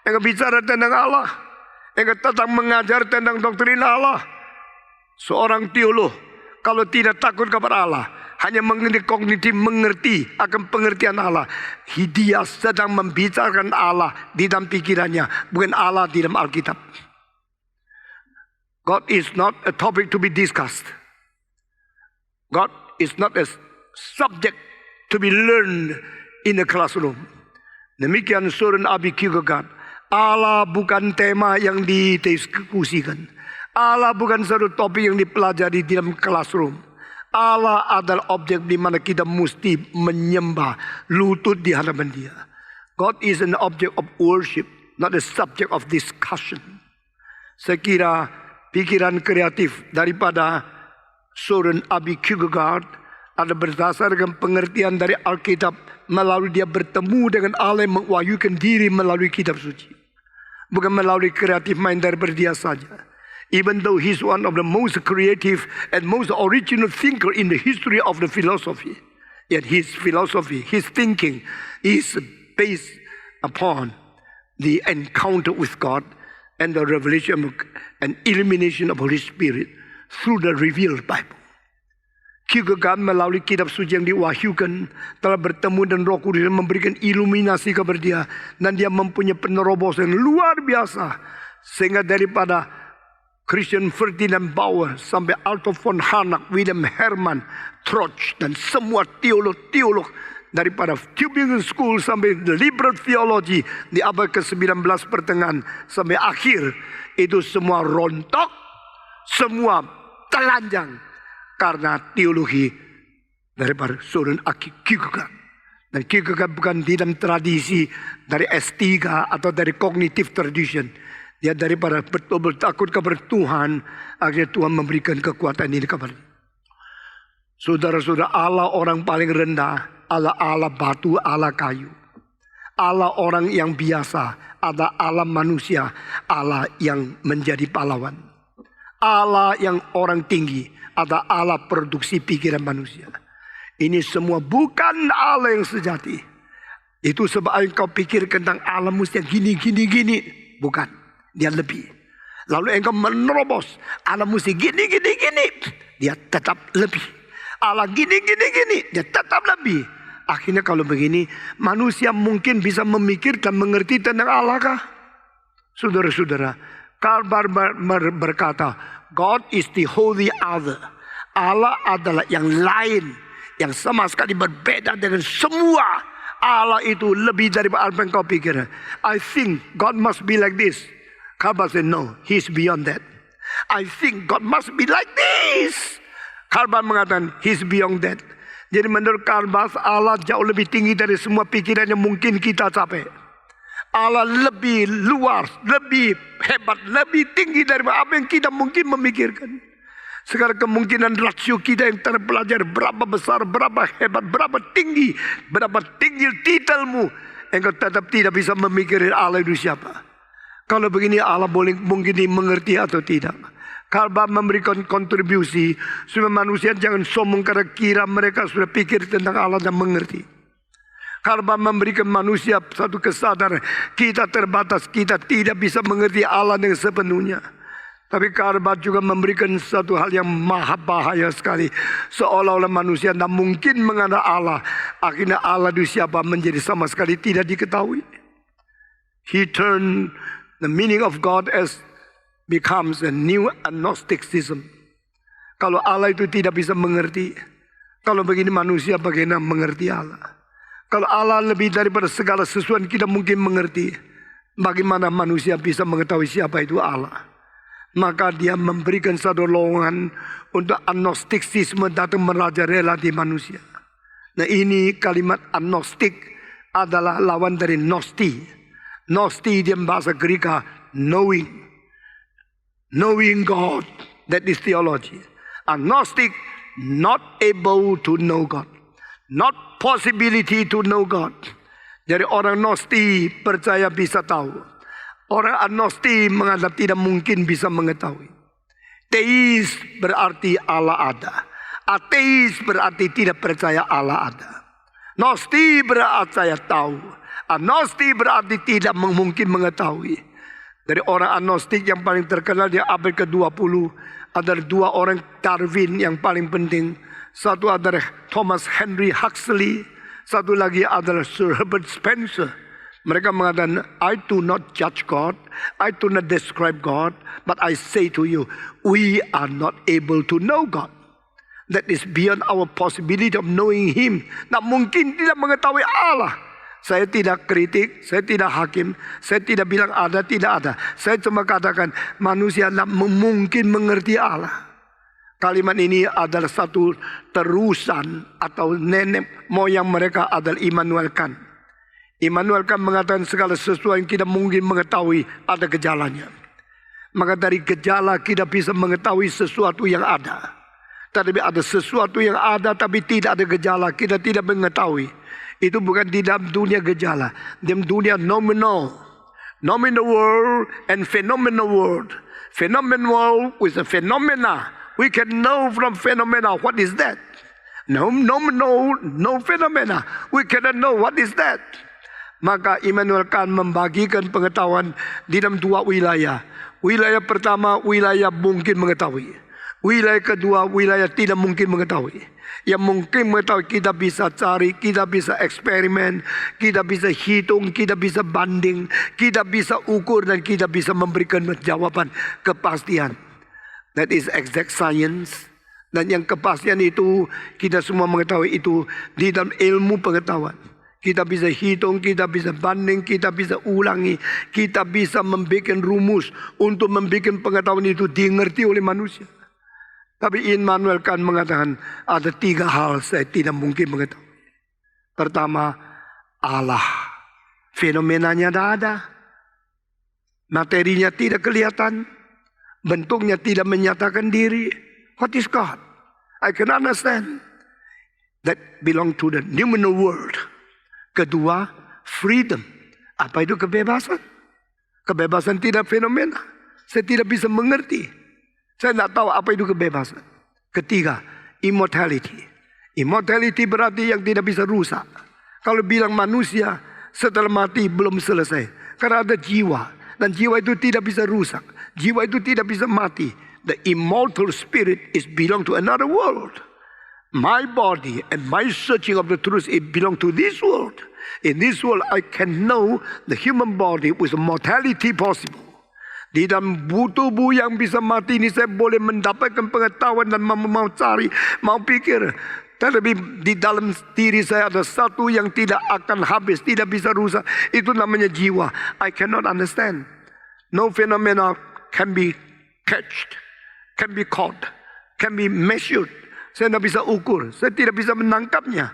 Speaker 1: Engkau bicara tentang Allah. Engkau tetap mengajar tentang doktrin Allah. Seorang teolog, kalau tidak takut kepada Allah, hanya mengerti kognitif, mengerti akan pengertian Allah, dia sedang membicarakan Allah di dalam pikirannya, bukan Allah di dalam Alkitab. God is not a topic to be discussed. God is not a subject to be learned in the classroom. Demikian Søren Abi Kierkegaard. Allah bukan tema yang didiskusikan. Allah bukan satu topik yang dipelajari di dalam classroom. Allah adalah objek di mana kita mesti menyembah, lutut di hadapan Dia. God is an object of worship, not a subject of discussion. Saya kira pikiran kreatif daripada Søren Abi Kierkegaard ada berdasarkan pengertian dari Alkitab melalui dia bertemu dengan Allah yang mewahyukan diri melalui kitab suci. Bukan melalui kreatif main daripada dia saja. Even though he's one of the most creative and most original thinker in the history of the philosophy. Yet his philosophy, his thinking is based upon the encounter with God and the revelation and illumination of Holy Spirit through the revealed Bible. Kierkegaard melalui kitab suci yang diwahyukan telah bertemu dan Roh Kudus memberikan iluminasi kepada dia, dan dia mempunyai penerobosan luar biasa sehingga daripada Christian Ferdinand Bauer sampai Otto von Harnack, Wilhelm Hermann, Troch dan semua teolog-teolog daripada Tübingen School sampai liberal theology di abad ke-19 pertengahan sampai akhir, itu semua rontok, semua telanjang karena teologi daripada Søren Kierkegaard. Dan Kierkegaard bukan di dalam tradisi dari S3 atau dari cognitive tradition. Dia daripada betul-betul takut kepada Tuhan, akhirnya Tuhan memberikan kekuatan ini kepada dia. Saudara-saudara, Allah orang paling rendah, Allah batu, Allah kayu. Allah orang yang biasa, ada Allah manusia, Allah yang menjadi pahlawan. Allah yang orang tinggi, ada Allah produksi pikiran manusia. Ini semua bukan Allah yang sejati. Itu sebab engkau pikir tentang Allah mesti gini. Bukan. Dia lebih. Lalu engkau menerobos. Allah mesti gini. Dia tetap lebih. Allah gini. Dia tetap lebih. Akhirnya kalau begini, manusia mungkin bisa memikir dan mengerti tentang Allah kah? Saudara-saudara, Karl Barth berkata, God is the holy other. Allah adalah yang lain, yang sama sekali berbeda dengan semua. Allah itu lebih daripada apa yang kau pikir. I think God must be like this. Karl Barth said, no, he's beyond that. I think God must be like this. Karl Barth mengatakan, he's beyond that. Jadi menurut Karl Barth, Allah jauh lebih tinggi dari semua pikiran yang mungkin kita capai. Allah lebih luas, lebih hebat, lebih tinggi dari apa yang kita mungkin memikirkan. Sekarang kemungkinan rasio kita yang terpelajar berapa besar, berapa hebat, berapa tinggi titelmu, engkau tetap tidak bisa memikirkan Allah itu siapa. Kalau begini Allah boleh mungkin dimengerti atau tidak. Karl Barth memberikan kontribusi supaya manusia jangan sombong karena kira mereka sudah pikir tentang Allah dan mengerti. Karl Barth memberikan manusia satu kesadaran, kita terbatas, kita tidak bisa mengerti Allah dengan sepenuhnya. Tapi Karl Barth juga memberikan satu hal yang maha bahaya sekali. Seolah-olah manusia tidak mungkin mengenal Allah. Akhirnya Allah itu siapa menjadi sama sekali tidak diketahui. He turned the meaning of God as becomes a new agnosticism. Kalau Allah itu tidak bisa mengerti, kalau begini manusia bagaimana mengerti Allah? Kalau Allah lebih daripada segala sesuatu kita mungkin mengerti, bagaimana manusia bisa mengetahui siapa itu Allah? Maka dia memberikan satu lowongan untuk agnosticisme datang merajalela di manusia. Nah ini kalimat agnostik adalah lawan dari gnosti. Gnosti di bahasa Greka knowing God, that is theology. Agnostic, not able to know God, not possibility to know God. Jadi orang gnosti percaya bisa tahu. Orang agnosti menganggap tidak mungkin bisa mengetahui. Teis berarti Allah ada. Ateis berarti tidak percaya Allah ada. Gnosti berarti saya tahu. Agnosti berarti tidak mungkin mengetahui. Dari orang agnostik yang paling terkenal di abad ke-20 adalah dua orang Darwin yang paling penting. Satu adalah Thomas Henry Huxley, satu lagi adalah Sir Herbert Spencer. Mereka mengatakan, I do not judge God, I do not describe God, but I say to you, we are not able to know God. That is beyond our possibility of knowing Him. Tak mungkin tidak mengetahui Allah. Saya tidak kritik, saya tidak hakim, saya tidak bilang ada, tidak ada. Saya cuma katakan manusia tidak mungkin mengerti Allah. Kalimat ini adalah satu terusan atau nenek moyang mereka adalah Immanuel Kant. Immanuel Kant mengatakan segala sesuatu yang kita mungkin mengetahui ada gejalanya. Maka dari gejala kita bisa mengetahui sesuatu yang ada. Tetapi ada sesuatu yang ada tapi tidak ada gejala, kita tidak mengetahui. Itu bukan di dalam dunia gejala, dalam dunia nominal. Nominal world and phenomenal world. Phenomenal world with a phenomena. We can know from phenomena what is that. No phenomena. We cannot know what is that. Maka Immanuel Kant membagikan pengetahuan di dalam dua wilayah. Wilayah pertama, wilayah mungkin mengetahui. Wilayah kedua, wilayah tidak mungkin mengetahui. Yang mungkin mengetahui kita bisa cari, kita bisa eksperimen, kita bisa hitung, kita bisa banding, kita bisa ukur, dan kita bisa memberikan jawaban kepastian. That is exact science. Dan yang kepastian itu kita semua mengetahui itu di dalam ilmu pengetahuan. Kita bisa hitung, kita bisa banding, kita bisa ulangi, kita bisa membuat rumus untuk membuat pengetahuan itu dimengerti oleh manusia. Tapi Immanuel Kant mengatakan ada 3 hal saya tidak mungkin mengetahui. Pertama, Allah. Fenomenanya tidak ada. Materinya tidak kelihatan. Bentuknya tidak menyatakan diri. What is God? I can understand. That belong to the nominal world. Kedua, freedom. Apa itu kebebasan? Kebebasan tidak fenomena. Saya tidak bisa mengerti. Saya tidak tahu apa itu kebebasan. Ketiga, immortality. Immortality berarti yang tidak bisa rusak. Kalau bilang manusia setelah mati belum selesai. Karena ada jiwa. Dan jiwa itu tidak bisa rusak. Jiwa itu tidak bisa mati. The immortal spirit is belong to another world. My body and my searching of the truth, it belong to this world. In this world, I can know the human body with mortality possible. Di dalam tubuh yang bisa mati ini saya boleh mendapatkan pengetahuan dan mau cari, mau pikir. Tetapi di dalam diri saya ada satu yang tidak akan habis, tidak bisa rusak. Itu namanya jiwa. I cannot understand. No phenomena can be catched, can be caught, can be measured. Saya tidak bisa ukur, saya tidak bisa menangkapnya.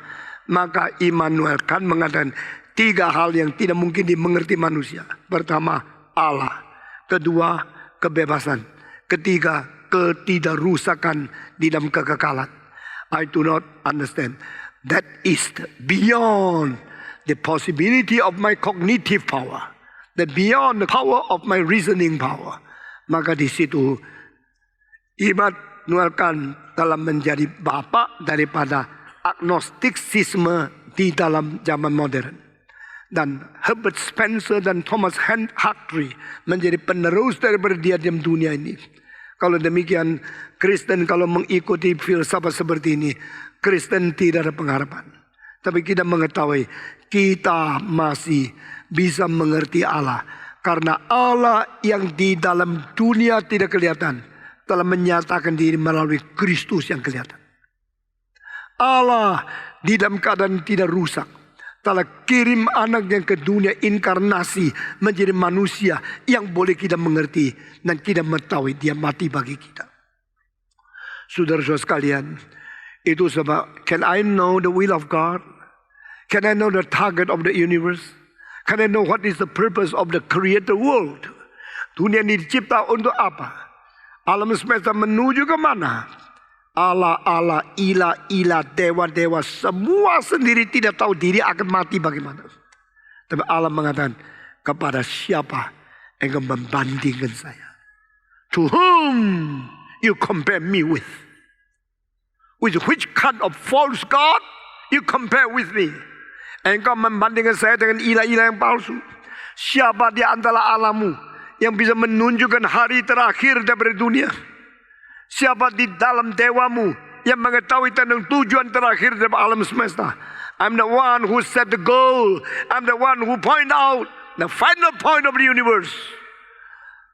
Speaker 1: Maka Immanuel Kant mengatakan 3 hal yang tidak mungkin dimengerti manusia. Pertama, Allah. Kedua, kebebasan. Ketiga, ketidakrusakan di dalam kekekalan. I do not understand. That is beyond the possibility of my cognitive power. That beyond the power of my reasoning power. Maka di situ Immanuel Kant telah menjadi bapa daripada agnostisisme di dalam zaman modern. Dan Herbert Spencer dan Thomas Huxley menjadi penerus daripada dia dalam dunia ini. Kalau demikian, Kristen kalau mengikuti filsafat seperti ini, Kristen tidak ada pengharapan. Tapi kita mengetahui, kita masih bisa mengerti Allah. Karena Allah yang di dalam dunia tidak kelihatan, telah menyatakan diri melalui Kristus yang kelihatan. Allah di dalam keadaan tidak rusak telah kirim anak yang ke dunia inkarnasi menjadi manusia yang boleh kita mengerti dan kita mengetahui dia mati bagi kita. Saudara-saudara sekalian, itu sebab can I know the will of God? Can I know the target of the universe? Can I know what is the purpose of the created world? Dunia ini dicipta untuk apa? Alam semesta menuju ke mana? Allah, ilah, dewa, semua sendiri tidak tahu diri akan mati bagaimana. Tapi Allah mengatakan, kepada siapa engkau membandingkan saya? To whom you compare me with? With which kind of false God you compare with me? Engkau membandingkan saya dengan ilah-ilah yang palsu. Siapa di antara Allahmu yang bisa menunjukkan hari terakhir daripada dunia? Siapa di dalam dewamu yang mengetahui tentang tujuan terakhir dari alam semesta? I'm the one who set the goal. I'm the one who point out the final point of the universe.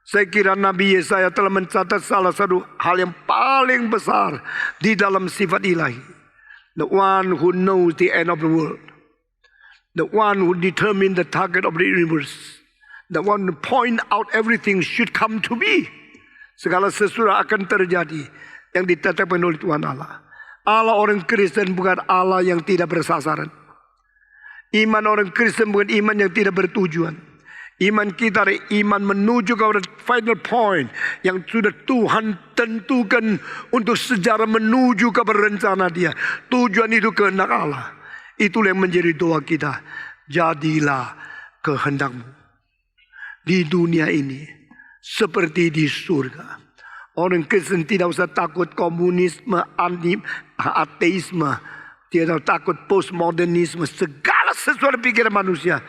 Speaker 1: Saya kira Nabi Yesaya telah mencatat salah satu hal yang paling besar di dalam sifat ilahi. The one who knows the end of the world. The one who determines the target of the universe. The one who point out everything should come to be. Segala sesuatu akan terjadi. yang ditetapkan oleh Tuhan Allah. Allah orang Kristen bukan Allah yang tidak bersasaran. Iman orang Kristen bukan iman yang tidak bertujuan. Iman kita adalah iman menuju ke final point yang sudah Tuhan tentukan untuk sejarah menuju ke rencana Dia. Tujuan itu kehendak Allah. Itulah yang menjadi doa kita. Jadilah kehendak-Mu di dunia ini seperti di surga. Orang Kristen tidak usah takut komunisme, ateisme, tidak takut postmodernisme. Segala sesuatu pikiran manusia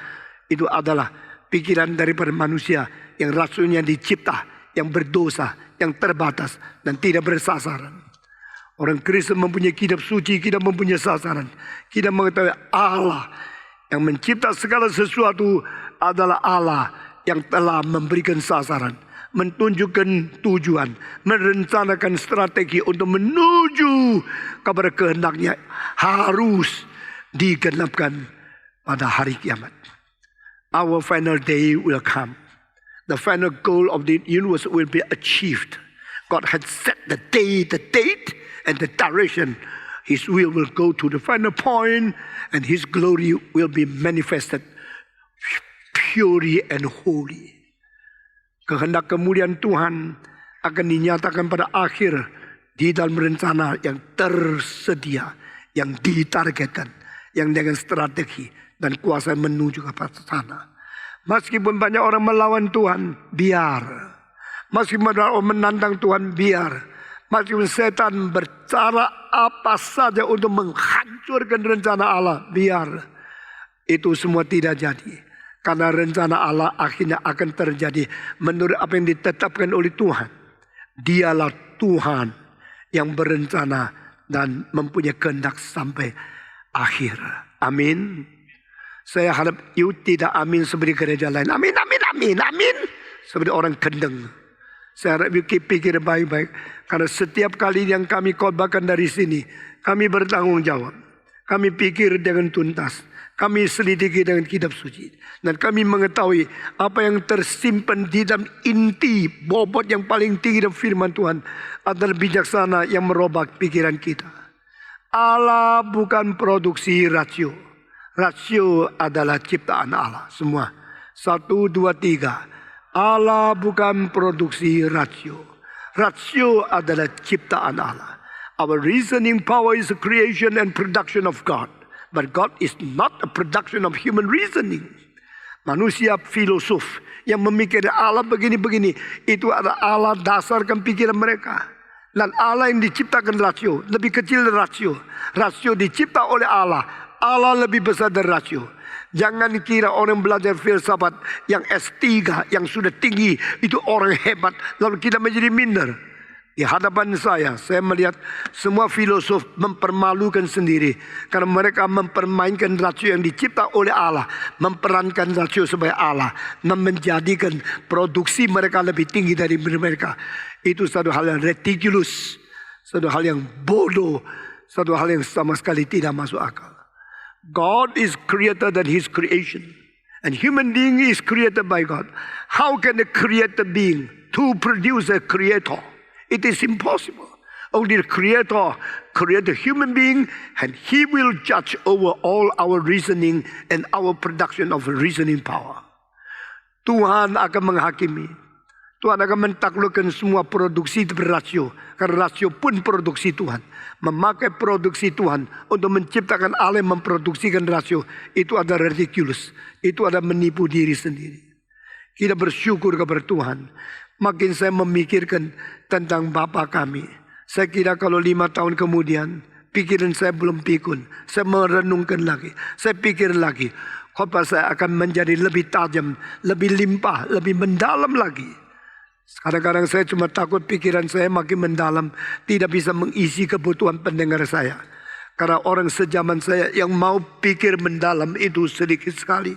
Speaker 1: itu adalah pikiran daripada manusia yang rasulnya dicipta, yang berdosa, yang terbatas dan tidak bersasaran. Orang Kristen mempunyai kitab suci, kita mempunyai sasaran. Kita mengetahui Allah yang mencipta segala sesuatu adalah Allah yang telah memberikan sasaran, menunjukkan tujuan, merencanakan strategi untuk menuju kepada kehendaknya harus digenapkan pada hari kiamat. Our final day will come. The final goal of the universe will be achieved. God has set the day, the date, and the direction. His will go to the final point, and His glory will be manifested purely and holy. Kehendak kemuliaan Tuhan akan dinyatakan pada akhir di dalam rencana yang tersedia, yang ditargetkan, yang dengan strategi dan kuasa menuju ke sana. Meskipun banyak orang melawan Tuhan, biar. Meskipun orang menantang Tuhan, biar. Meskipun setan bercara apa saja untuk menghancurkan rencana Allah, biar. Itu semua tidak jadi. Karena rencana Allah akhirnya akan terjadi menurut apa yang ditetapkan oleh Tuhan. Dialah Tuhan yang berencana dan mempunyai kehendak sampai akhir. Amin. Saya harap you tidak amin seperti gereja lain. Amin, amin, amin, amin. Seperti orang kendeng. Saya harap you pikir baik-baik. Karena setiap kali yang kami khotbahkan dari sini, kami bertanggung jawab. Kami pikir dengan tuntas. Kami selidiki dengan kitab suci. Dan kami mengetahui apa yang tersimpan di dalam inti bobot yang paling tinggi dalam firman Tuhan adalah bijaksana yang merubah pikiran kita. Allah bukan produksi rasio. Rasio adalah ciptaan Allah. Semua. 1, 2, 3. Allah bukan produksi rasio. Rasio adalah ciptaan Allah. Our reasoning power is the creation and production of God. But God is not a production of human reasoning. Manusia filosof yang memikirkan Allah begini-begini. Itu adalah Allah dasarkan pikiran mereka. Dan Allah yang diciptakan rasio. Lebih kecil dari rasio. Rasio dicipta oleh Allah. Allah lebih besar dari rasio. Jangan kira orang belajar filsafat yang S3, yang sudah tinggi, itu orang hebat. Lalu kita menjadi minder. Di hadapan saya melihat semua filosof mempermalukan sendiri. Karena mereka mempermainkan rasio yang dicipta oleh Allah. Memperankan rasio sebagai Allah. Dan menjadikan produksi mereka lebih tinggi dari mereka. Itu satu hal yang ridiculous. Satu hal yang bodoh. Satu hal yang sama sekali tidak masuk akal. God is creator than His creation. And human being is created by God. How can a creator being to produce a creator? It is impossible. Only the Creator create a human being, and He will judge over all our reasoning and our production of reasoning power. Tuhan akan menghakimi. Tuhan akan mentaklukkan semua produksi berasio. Karena rasio pun produksi Tuhan. Memakai produksi Tuhan untuk menciptakan Allah yang memproduksikan rasio. Itu ada ridiculous. Itu ada menipu diri sendiri. Kita bersyukur kepada Tuhan. Makin saya memikirkan tentang Bapa kami. Saya kira kalau 5 tahun kemudian, pikiran saya belum pikun. Saya merenungkan lagi. Saya pikir lagi. Khotbah saya akan menjadi lebih tajam, lebih limpah, lebih mendalam lagi. Kadang-kadang saya cuma takut pikiran saya makin mendalam. Tidak bisa mengisi kebutuhan pendengar saya. Karena orang sejaman saya yang mau pikir mendalam itu sedikit sekali.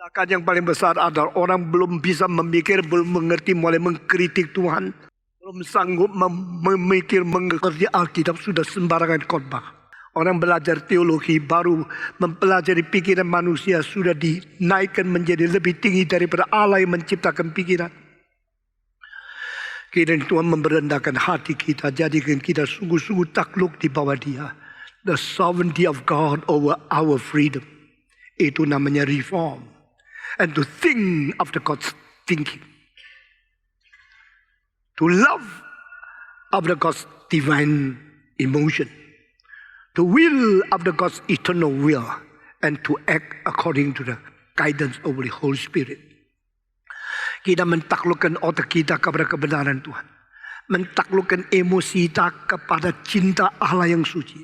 Speaker 1: Kecelakaan yang paling besar adalah orang belum bisa memikir, belum mengerti, mulai mengkritik Tuhan. Belum sanggup memikir, mengerti Alkitab, sudah sembarangan khotbah. Orang belajar teologi baru mempelajari pikiran manusia sudah dinaikkan menjadi lebih tinggi daripada Allah yang menciptakan pikiran. Kiranya Tuhan memberendahkan hati kita, jadikan kita sungguh-sungguh takluk di bawah Dia. The sovereignty of God over our freedom. Itu namanya reform. And to think of the God's thinking. To love of the God's divine emotion. To will of the God's eternal will. And to act according to the guidance of the Holy Spirit. Kita mentaklukkan otak kita kepada kebenaran Tuhan. Mentaklukkan emosi kita kepada cinta Allah yang suci.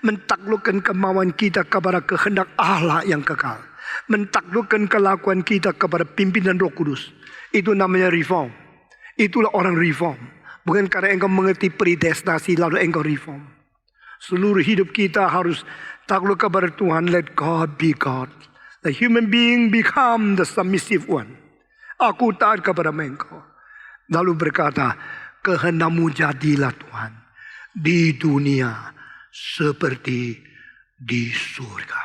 Speaker 1: Mentaklukkan kemauan kita kepada kehendak Allah yang kekal. Mentaklukkan kelakuan kita kepada pimpinan Roh Kudus. Itu namanya reform. Itulah orang reform. Bukan karena engkau mengerti predestinasi lalu engkau reform. Seluruh hidup kita harus takluk kepada Tuhan. Let God be God. The human being become the submissive one. Aku taat kepada Engkau. Lalu berkata, kehendakmu jadilah Tuhan di dunia seperti di surga.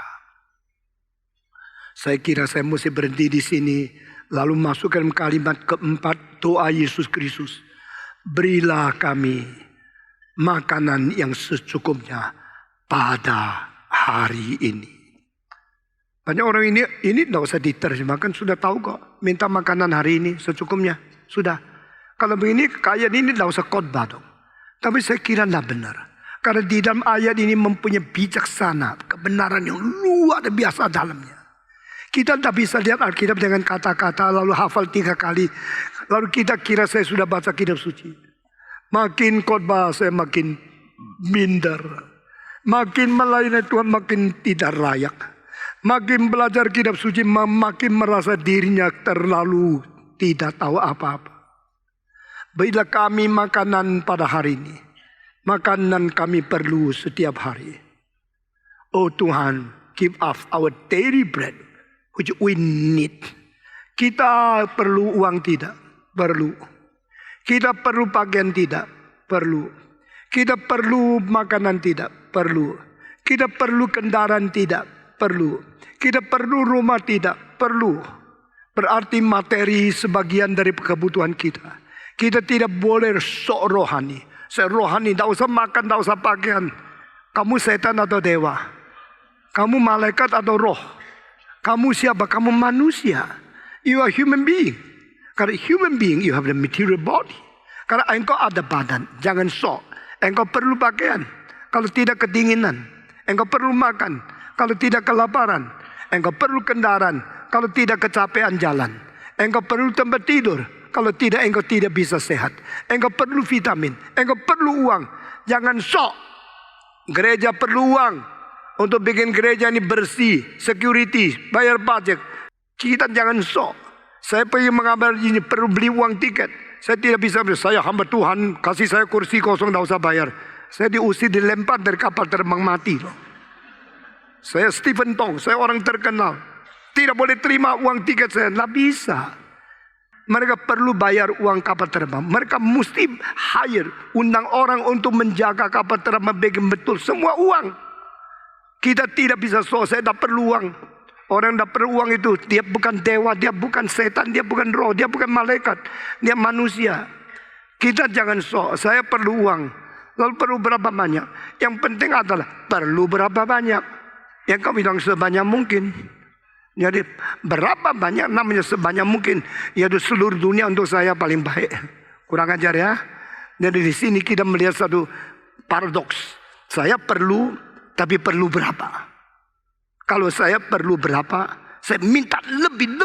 Speaker 1: Saya kira saya mesti berhenti di sini. Lalu masukkan kalimat keempat doa Yesus Kristus. Berilah kami makanan yang secukupnya pada hari ini. Banyak orang ini tidak usah diterjemahkan, sudah tahu kok. Minta makanan hari ini secukupnya, sudah. Kalau begini, ayat ini tidak usah khotbah dong. Tapi saya kira tidak benar. Karena di dalam ayat ini mempunyai bijaksana, kebenaran yang luar biasa dalamnya. Kita tidak bisa lihat Alkitab dengan kata-kata, lalu hafal 3 kali. Lalu kita kira saya sudah baca kitab suci. Makin khotbah saya makin minder. Makin melayani Tuhan makin tidak layak. Makin belajar kitab suci, makin merasa dirinya terlalu tidak tahu apa-apa. Berilah kami makanan pada hari ini. Makanan kami perlu setiap hari. Oh Tuhan, give us our daily bread, which we need. Kita perlu uang tidak? Perlu. Kita perlu pakaian tidak? Perlu. Kita perlu makanan tidak? Perlu. Kita perlu kendaraan tidak? Perlu. Kita perlu rumah tidak? Perlu. Berarti materi sebagian dari kebutuhan kita. Kita tidak boleh sok rohani. Saya rohani, tidak usah makan, tidak usah pakaian. Kamu setan atau dewa? Kamu malaikat atau roh? Kamu siapa? Kamu manusia. You are human being. Karena human being, you have the material body. Karena engkau ada badan, jangan sok. Engkau perlu pakaian. Kalau tidak kedinginan. Engkau perlu makan. Kalau tidak kelaparan. Engkau perlu kendaraan. Kalau tidak kecapean jalan. Engkau perlu tempat tidur. Kalau tidak, engkau tidak bisa sehat. Engkau perlu vitamin. Engkau perlu uang. Jangan sok. Gereja perlu uang. Untuk bikin gereja ini bersih. Security. Bayar pajak. Kita jangan sok. Saya pergi mengabar ini perlu beli uang tiket. Saya tidak bisa. Saya hamba Tuhan. Kasih saya kursi kosong. Tidak usah bayar. Saya diusir, dilempar dari kapal terbang mati loh. Saya Stephen Tong, saya orang terkenal. Tidak boleh terima uang tiket saya, tidak bisa. Mereka perlu bayar uang kapal terbang. Mereka mesti hire, undang orang untuk menjaga kapal terbang bagian betul. Semua uang. Kita tidak bisa saya tidak perlu uang. Orang tidak perlu uang itu, dia bukan dewa, dia bukan setan, dia bukan roh, dia bukan malaikat. Dia manusia. Kita jangan saya perlu uang. Lalu perlu berapa banyak? Yang penting adalah perlu berapa banyak. Yang kau bilang sebanyak mungkin. Jadi berapa banyak namanya sebanyak mungkin. Yaitu seluruh dunia untuk saya paling baik. Kurang ajar ya. Jadi di sini kita melihat satu paradoks. Saya perlu, tapi perlu berapa? Kalau saya perlu berapa, saya minta lebih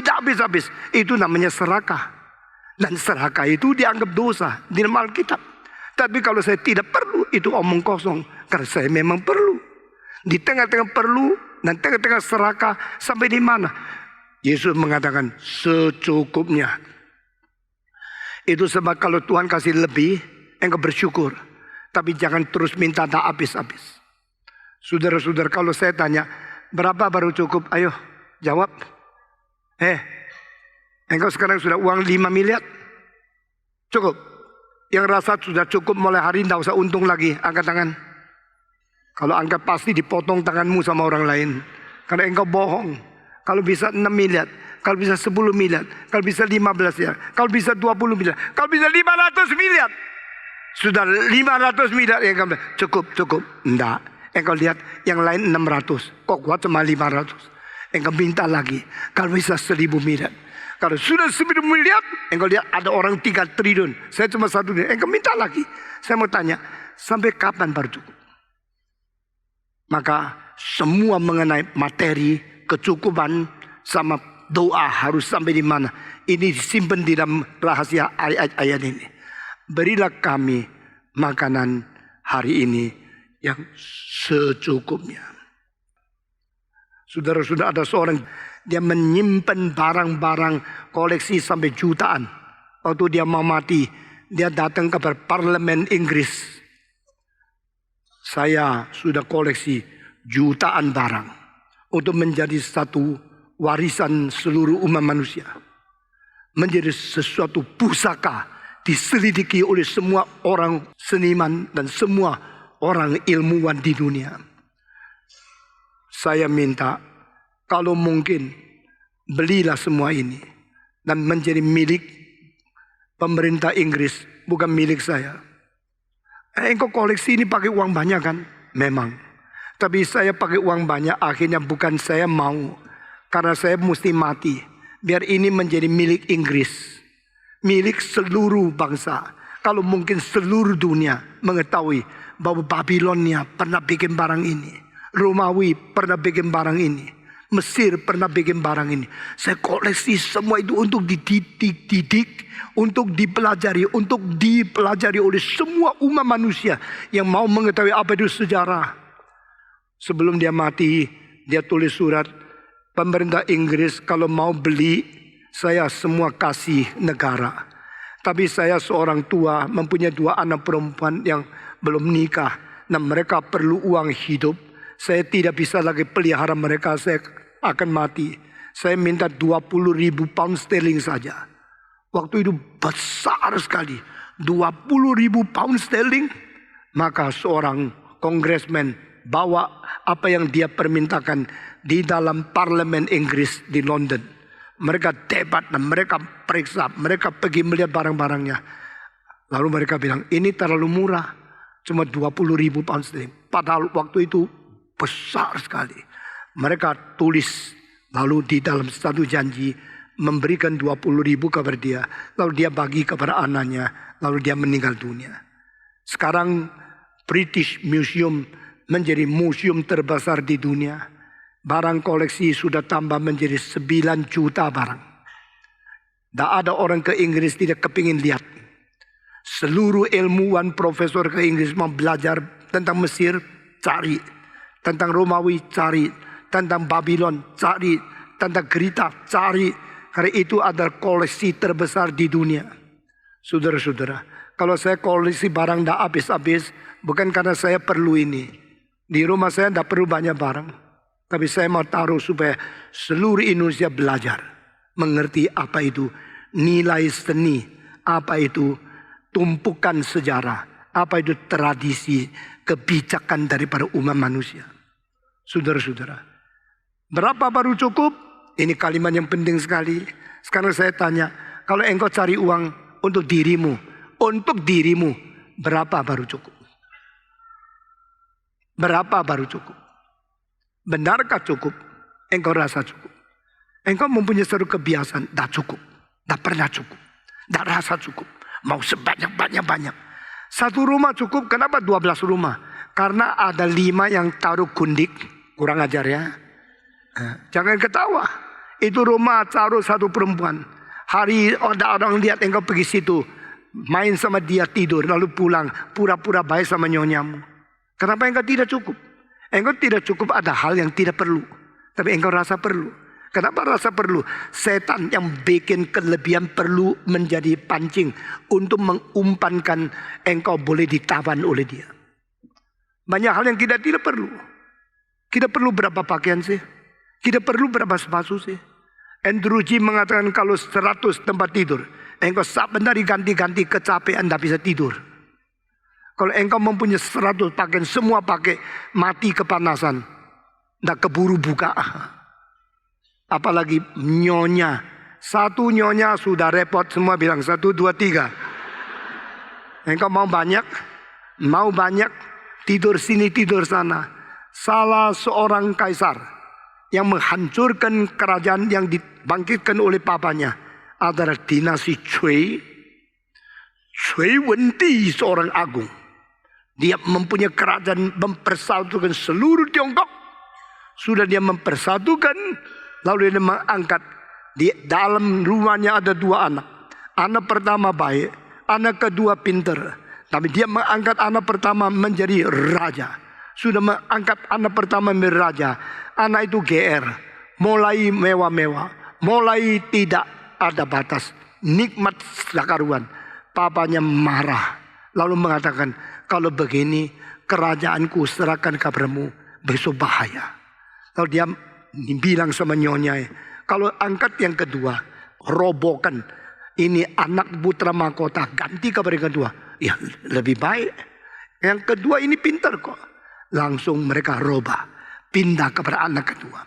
Speaker 1: tak habis-habis. Itu namanya serakah. Dan serakah itu dianggap dosa di dalam Alkitab. Tapi kalau saya tidak perlu, itu omong kosong. Karena saya memang perlu. Di tengah-tengah perlu dan tengah-tengah serakah sampai di mana? Yesus mengatakan secukupnya. Itu sebab kalau Tuhan kasih lebih, engkau bersyukur. Tapi jangan terus minta tak habis-habis. Saudara-saudara, kalau saya tanya, berapa baru cukup? Ayo, jawab. Engkau sekarang sudah uang 5 miliar? Cukup. Yang rasa sudah cukup mulai hari, tidak usah untung lagi. Angkat tangan. Kalau angkat pasti dipotong tanganmu sama orang lain. Karena engkau bohong. Kalau bisa 6 miliar. kalau bisa 10 miliar, kalau bisa 15 miliar, kalau bisa 20 miliar, kalau bisa 500 miliar. Sudah 500 miliar yang kamu cukup. Enggak. Engkau lihat yang lain 600. Kok kuat cuma 500? Engkau minta lagi. Kalau bisa 1000 miliar. Kalau sudah 1000 miliar, engkau lihat ada orang 3 triliun. Saya cuma 1 triliun. Engkau minta lagi. Saya mau tanya, sampai kapan baru cukup? Maka semua mengenai materi, kecukupan, sama doa harus sampai di mana. Ini disimpan di dalam rahasia ayat-ayat ini. Berilah kami makanan hari ini yang secukupnya. Saudara-saudara, ada seorang dia menyimpan barang-barang koleksi sampai jutaan. Waktu dia mau mati, dia datang ke parlemen Inggris. Saya sudah koleksi jutaan barang untuk menjadi satu warisan seluruh umat manusia. Menjadi sesuatu pusaka diselidiki oleh semua orang seniman dan semua orang ilmuwan di dunia. Saya minta kalau mungkin belilah semua ini dan menjadi milik pemerintah Inggris, bukan milik saya. Engkau koleksi ini pakai uang banyak kan? Memang. Tapi saya pakai uang banyak akhirnya bukan saya mau. Karena saya mesti mati. Biar ini menjadi milik Inggris. Milik seluruh bangsa. Kalau mungkin seluruh dunia mengetahui bahwa Babilonia pernah bikin barang ini. Romawi pernah bikin barang ini. Mesir pernah bikin barang ini. Saya koleksi semua itu untuk dididik, untuk dipelajari oleh semua umat manusia yang mau mengetahui apa itu sejarah. Sebelum dia mati, dia tulis surat, pemerintah Inggris kalau mau beli, saya semua kasih negara. Tapi saya seorang tua, mempunyai 2 anak perempuan yang belum nikah, dan mereka perlu uang hidup. Saya tidak bisa lagi pelihara mereka, saya akan mati. Saya minta 20.000 pound sterling saja. Waktu itu besar sekali. 20.000 pound sterling. Maka seorang kongresmen bawa apa yang dia permintakan di dalam parlemen Inggris di London. Mereka debat dan mereka periksa. Mereka pergi melihat barang-barangnya. Lalu mereka bilang, ini terlalu murah. Cuma 20.000 pound sterling. Padahal waktu itu besar sekali. Mereka tulis lalu di dalam satu janji memberikan 20.000 kepada dia. Lalu dia bagi kepada anaknya. Lalu dia meninggal dunia. Sekarang British Museum menjadi museum terbesar di dunia. Barang koleksi sudah tambah menjadi 9 juta barang. Tak ada orang ke Inggris tidak kepingin lihat. Seluruh ilmuwan profesor ke Inggris mau belajar tentang Mesir, cari. Tentang Romawi, cari. Tentang Babylon, cari. Tentang Grita, cari. Karena itu adalah koleksi terbesar di dunia. Saudara-saudara, kalau saya koleksi barang tidak habis-habis, bukan karena saya perlu ini. Di rumah saya tidak perlu banyak barang. Tapi saya mau taruh supaya seluruh Indonesia belajar. Mengerti apa itu nilai seni. Apa itu tumpukan sejarah. Apa itu tradisi kebijakan daripada umat manusia. Saudara-saudara, berapa baru cukup? Ini kalimat yang penting sekali. Sekarang saya tanya, kalau engkau cari uang untuk dirimu, berapa baru cukup? Berapa baru cukup? Benarkah cukup? Engkau rasa cukup? Engkau mempunyai satu kebiasaan, tak cukup, tak pernah cukup, tak rasa cukup, mau sebanyak-banyak. Satu rumah cukup, kenapa 12 rumah? Karena ada 5 yang taruh gundik, kurang ajar ya. Jangan ketawa. Itu rumah taruh satu perempuan. Hari ada orang lihat engkau pergi situ, main sama dia tidur, lalu pulang, pura-pura baik sama nyonyamu. Kenapa engkau tidak cukup? Engkau tidak cukup ada hal yang tidak perlu. Tapi engkau rasa perlu. Kenapa rasa perlu? Setan yang bikin kelebihan perlu menjadi pancing untuk mengumpankan engkau boleh ditawan oleh dia. Banyak hal yang tidak perlu. Kita perlu berapa pakaian sih? Kita perlu berapa sepatu sih? Andrew G mengatakan kalau 100 tempat tidur, engkau sebentar ganti-ganti kecapean tidak bisa tidur. Kalau engkau mempunyai 100 pakaian, semua pakai, mati kepanasan. Tidak keburu buka. Apalagi nyonya. Satu nyonya sudah repot, semua bilang 1, 2, 3. Engkau mau banyak? Mau banyak? Tidur sini, tidur sana. Salah seorang kaisar yang menghancurkan kerajaan yang dibangkitkan oleh papanya adalah dinasti Cui. Cui Wendi seorang agung. Dia mempunyai kerajaan mempersatukan seluruh Tiongkok. Sudah dia mempersatukan, lalu dia mengangkat. Di dalam rumahnya ada 2 anak. Anak pertama baik, anak kedua pintar. Tapi dia mengangkat anak pertama menjadi raja. Sudah mengangkat anak pertama menjadi raja. Anak itu GR. Mulai mewah-mewah. Mulai tidak ada batas. Nikmat sekaruan. Papanya marah. Lalu mengatakan, kalau begini kerajaanku serahkan kepadamu, besok bahaya. Lalu dia bilang sama nyonya, kalau angkat yang kedua, robohkan. Ini anak putra mahkota, ganti kepada yang kedua. Ya lebih baik. Yang kedua ini pintar kok. Langsung mereka robah. Pindah kepada anak kedua.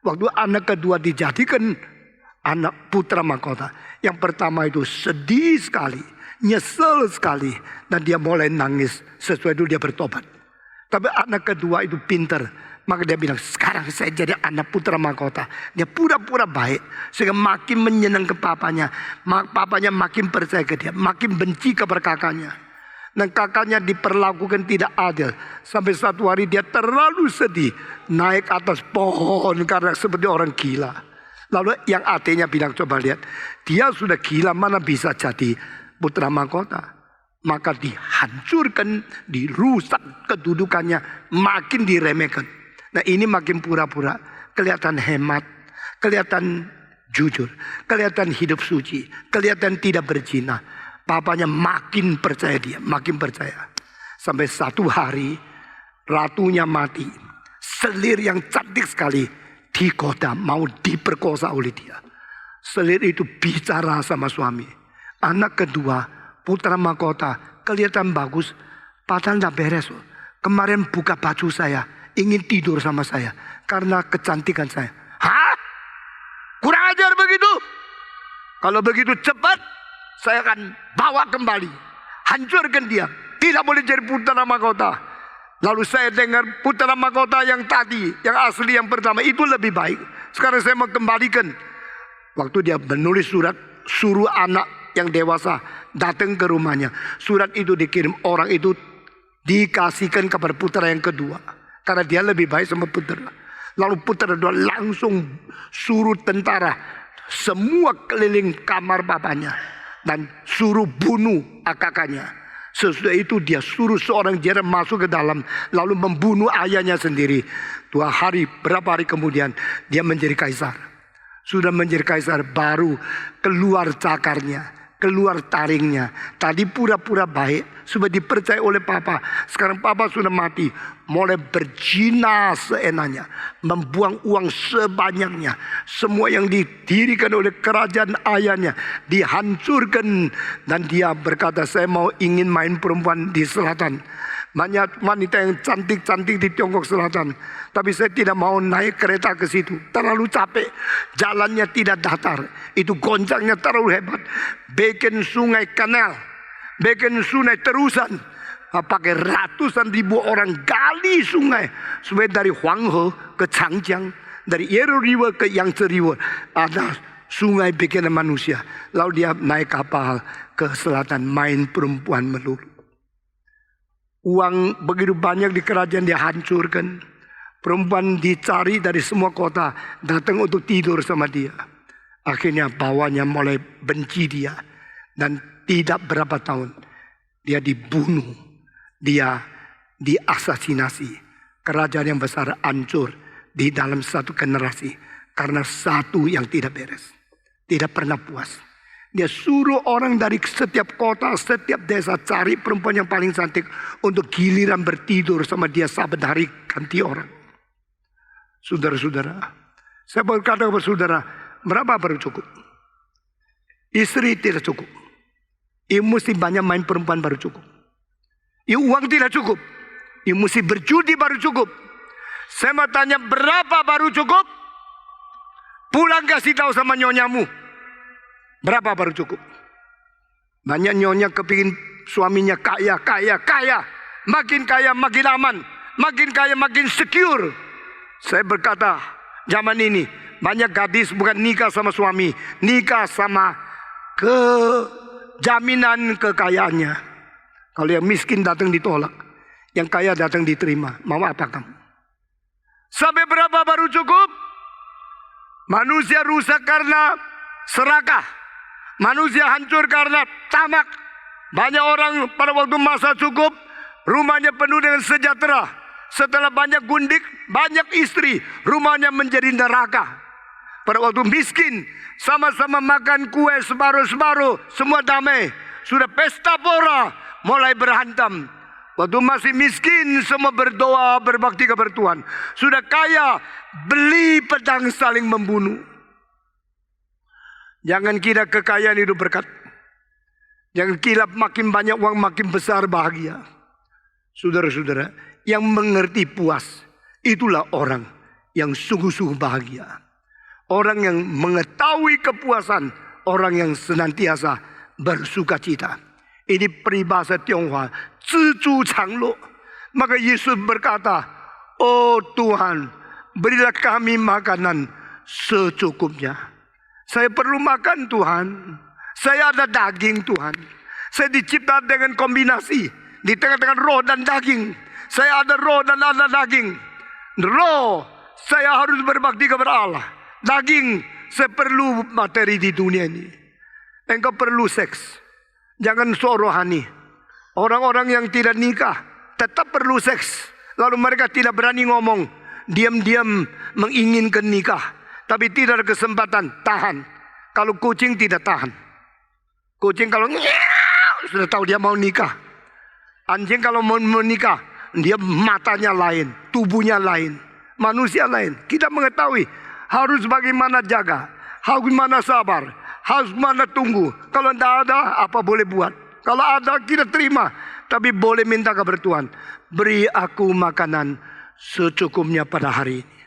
Speaker 1: Waktu anak kedua dijadikan anak putra mahkota. Yang pertama itu sedih sekali. Nyesel sekali. Dan dia mulai nangis. Sesuai itu dia bertobat. Tapi anak kedua itu pintar. Maka dia bilang, sekarang saya jadi anak putra mahkota. Dia pura-pura baik. Sehingga makin menyenangkan papanya. Papanya makin percaya ke dia. Makin benci kepada kakaknya. Dan kakaknya diperlakukan tidak adil. Sampai satu hari dia terlalu sedih. Naik atas pohon karena seperti orang gila. Lalu yang AT-nya bilang, coba lihat. Dia sudah gila, mana bisa jadi putra mahkota. Maka dihancurkan, dirusak kedudukannya. Makin diremehkan. Nah ini makin pura-pura, kelihatan hemat, kelihatan jujur, kelihatan hidup suci, kelihatan tidak berzina. Papanya makin percaya dia, makin percaya. Sampai satu hari ratunya mati, selir yang cantik sekali di kota mau diperkosa oleh dia. Selir itu bicara sama suami. Anak kedua, putra mahkota, kelihatan bagus, padahal tidak beres. Kemarin buka baju saya. Ingin tidur sama saya. Karena kecantikan saya. Hah? Kurang ajar begitu? Kalau begitu cepat. Saya akan bawa kembali. Hancurkan dia. Tidak boleh jadi putra mahkota. Lalu saya dengar putra mahkota yang tadi. Yang asli yang pertama. Itu lebih baik. Sekarang saya mau kembalikan. Waktu dia menulis surat. Suruh anak yang dewasa datang ke rumahnya. Surat itu dikirim. Orang itu dikasihkan kepada putra yang kedua. Karena dia lebih baik sama putra. Lalu putra kedua langsung suruh tentara. Semua keliling kamar bapaknya. Dan suruh bunuh kakaknya. Sesudah itu dia suruh seorang jenderal masuk ke dalam. Lalu membunuh ayahnya sendiri. 2 hari, berapa hari kemudian dia menjadi kaisar. Sudah menjadi kaisar baru keluar cakarnya. Keluar taringnya. Tadi pura-pura baik. Sudah dipercaya oleh papa. Sekarang papa sudah mati. Mulai berzina seenaknya. Membuang uang sebanyaknya. Semua yang didirikan oleh kerajaan ayahnya dihancurkan. Dan dia berkata, saya mau ingin main perempuan di selatan. Banyak wanita yang cantik-cantik di Tiongkok Selatan. Tapi saya tidak mau naik kereta ke situ. Terlalu capek. Jalannya tidak datar. Itu goncangnya terlalu hebat. Bikin sungai kanal. Bikin sungai terusan. Pakai ratusan ribu orang gali sungai. Supaya dari Huanghe ke Changjiang. Dari Yellow River ke Yangtze River. Ada sungai bikinan manusia. Lalu dia naik kapal ke selatan. Main perempuan melulu. Uang begitu banyak di kerajaan dia hancurkan. Perempuan dicari dari semua kota. Datang untuk tidur sama dia. Akhirnya bawahnya mulai benci dia. Dan tidak berapa tahun. Dia dibunuh. Dia diasasinasi. Kerajaan yang besar hancur. Di dalam satu generasi. Karena satu yang tidak beres. Tidak pernah puas. Dia suruh orang dari setiap kota, setiap desa cari perempuan yang paling cantik untuk giliran bertidur sama dia saban hari ganti orang. Saudara-saudara, saya berkata kepada saudara, berapa baru cukup? Istri tidak cukup. Ibu mesti banyak main perempuan baru cukup. Ibu uang tidak cukup. Ibu mesti berjudi baru cukup. Saya mau tanya berapa baru cukup? Pulang kasih tahu sama nyonyamu. Berapa baru cukup? Banyak nyonya kepingin suaminya kaya. Makin kaya makin aman. Makin kaya makin secure. Saya berkata, zaman ini banyak gadis bukan nikah sama suami, nikah sama jaminan kekayaannya. Kalau yang miskin datang ditolak, yang kaya datang diterima. Mau apa kamu? Sampai berapa baru cukup? Manusia rusak karena serakah. Manusia hancur karena tamak. Banyak orang pada waktu masa cukup, rumahnya penuh dengan sejahtera. Setelah banyak gundik, banyak istri, rumahnya menjadi neraka. Pada waktu miskin, sama-sama makan kue separuh-separuh, semua damai. Sudah pesta pora, mulai berhantam. Waktu masih miskin, semua berdoa, berbakti kepada Tuhan. Sudah kaya, beli pedang saling membunuh. Jangan kira kekayaan itu berkat. Jangan kira makin banyak uang, makin besar bahagia. Saudara-saudara, yang mengerti puas, itulah orang yang sungguh-sungguh bahagia. Orang yang mengetahui kepuasan, orang yang senantiasa bersuka cita. Ini peribahasa Tionghoa, Ziju Changlo. Maka Yesus berkata, oh Tuhan, berilah kami makanan secukupnya. Saya perlu makan Tuhan. Saya ada daging Tuhan. Saya dicipta dengan kombinasi di tengah-tengah roh dan daging. Saya ada roh dan ada daging. Roh, saya harus berbakti kepada Allah. Daging, saya perlu materi di dunia ini. Engkau perlu seks. Jangan sok rohani. Orang-orang yang tidak nikah tetap perlu seks. Lalu mereka tidak berani ngomong. Diam-diam menginginkan nikah. Tapi tidak ada kesempatan. Tahan. Kalau kucing tidak tahan. Kucing kalau sudah tahu dia mau nikah. Anjing kalau mau menikah, dia matanya lain, tubuhnya lain, manusia lain. Kita mengetahui harus bagaimana jaga, harus bagaimana sabar, harus bagaimana tunggu. Kalau tidak ada, apa boleh buat? Kalau ada, kita terima. Tapi boleh minta kepada Tuhan, beri aku makanan secukupnya pada hari ini.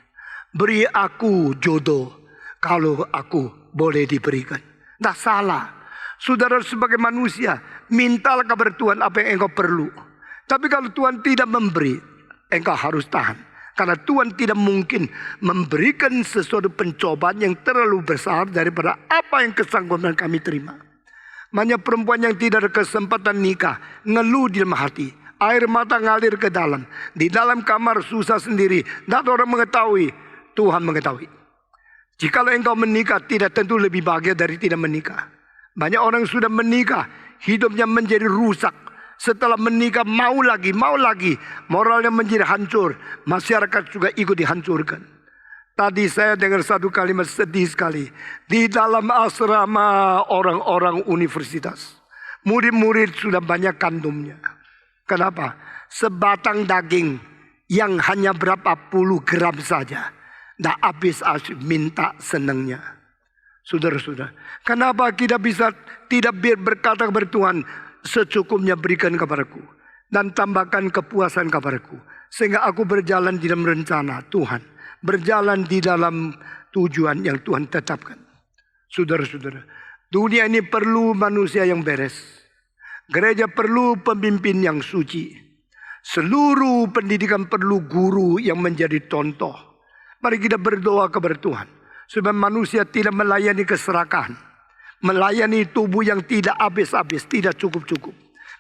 Speaker 1: Beri aku jodoh kalau aku boleh diberikan. Tidak salah. Saudara sebagai manusia, mintalah kepada Tuhan apa yang engkau perlu. Tapi kalau Tuhan tidak memberi, engkau harus tahan. Karena Tuhan tidak mungkin memberikan sesuatu pencobaan yang terlalu besar daripada apa yang kesanggupan kami terima. Banyak perempuan yang tidak ada kesempatan nikah, ngeluh di dalam hati. Air mata ngalir ke dalam. Di dalam kamar susah sendiri. Tidak ada orang mengetahui. Tuhan mengetahui. Jikalau engkau menikah, tidak tentu lebih bahagia dari tidak menikah. Banyak orang sudah menikah, hidupnya menjadi rusak. Setelah menikah mau lagi, moralnya menjadi hancur. Masyarakat juga ikut dihancurkan. Tadi saya dengar satu kalimat sedih sekali. Di dalam asrama orang-orang universitas, murid-murid sudah banyak kandumnya. Kenapa? Sebatang daging yang hanya berapa puluh gram saja, dah habis minta senangnya. Saudara-saudara, kenapa kita bisa tidak berkata kepada Tuhan, secukupnya berikan kepadaku dan tambahkan kepuasan kepadaku, sehingga aku berjalan di dalam rencana Tuhan, berjalan di dalam tujuan yang Tuhan tetapkan. Saudara-saudara, dunia ini perlu manusia yang beres. Gereja perlu pemimpin yang suci. Seluruh pendidikan perlu guru yang menjadi contoh. Mari kita berdoa kepada Tuhan. Sebab manusia tidak melayani keserakahan. Melayani tubuh yang tidak habis-habis, tidak cukup-cukup.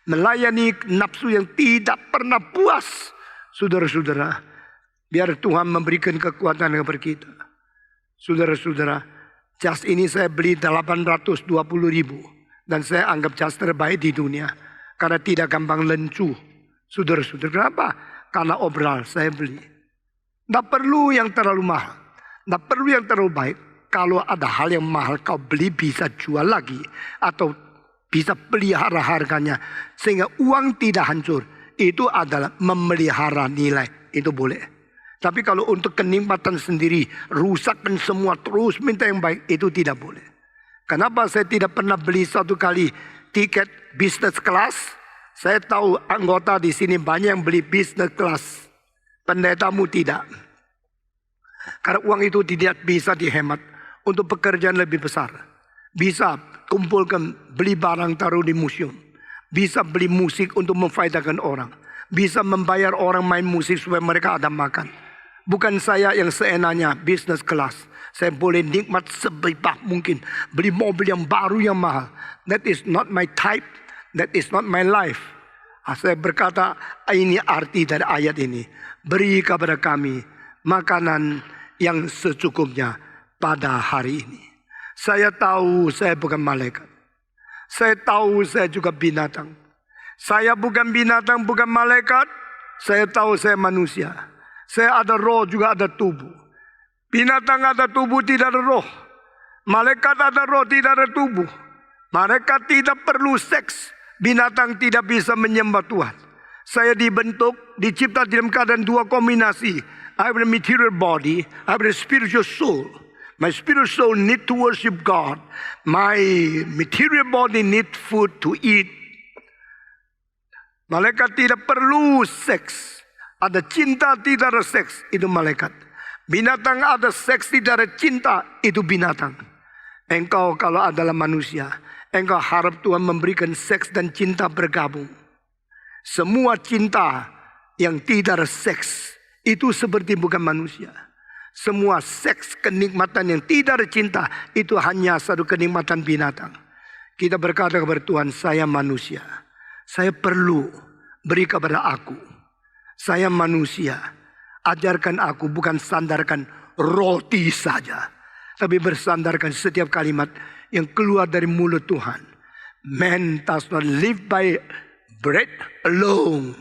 Speaker 1: Melayani nafsu yang tidak pernah puas. Saudara-saudara, biar Tuhan memberikan kekuatan kepada kita. Saudara-saudara, jas ini saya beli 820.000. Dan saya anggap jas terbaik di dunia. Karena tidak gampang lencu. Saudara-saudara, kenapa? Karena obral saya beli. Tidak perlu yang terlalu mahal. Tidak perlu yang terlalu baik. Kalau ada hal yang mahal kau beli bisa jual lagi. Atau bisa pelihara harganya. Sehingga uang tidak hancur. Itu adalah memelihara nilai. Itu boleh. Tapi kalau untuk kenikmatan sendiri. Rusakkan semua terus minta yang baik. Itu tidak boleh. Kenapa saya tidak pernah beli satu kali tiket business class? Saya tahu anggota di sini banyak yang beli business class. Pendetamu tidak. Karena uang itu tidak bisa dihemat. untuk pekerjaan lebih besar. Bisa kumpulkan, beli barang taruh di museum. Bisa beli musik untuk memfaedakan orang. Bisa membayar orang main musik supaya mereka ada makan. Bukan saya yang seenaknya business class. Saya boleh nikmat sebebas mungkin. Beli mobil yang baru yang mahal. That is not my type. That is not my life. Saya berkata, ini arti dari ayat ini. Beri kepada kami makanan yang secukupnya pada hari ini. Saya tahu saya bukan malaikat. Saya tahu saya juga binatang. Saya bukan binatang, bukan malaikat. Saya tahu saya manusia. Saya ada roh juga ada tubuh. Binatang ada tubuh tidak ada roh. Malaikat ada roh tidak ada tubuh. Mereka tidak perlu seks. Binatang tidak bisa menyembah Tuhan. Saya dibentuk, dicipta dalam keadaan dua kombinasi. I have a material body, I have a spiritual soul. My spiritual soul need to worship God. My material body need food to eat. Malaikat tidak perlu seks. Ada cinta, tidak ada seks. Itu malaikat. Binatang ada seks, tidak ada cinta. Itu binatang. Engkau kalau adalah manusia, engkau harap Tuhan memberikan seks dan cinta bergabung. Semua cinta yang tidak ada seks, itu seperti bukan manusia. Semua seks kenikmatan yang tidak ada cinta, itu hanya satu kenikmatan binatang. Kita berkata kepada Tuhan, saya manusia. Saya perlu, beri kepada aku. Saya manusia. Ajarkan aku, bukan sandarkan roti saja. Tapi bersandarkan setiap kalimat yang keluar dari mulut Tuhan. Man does not live by bread alone,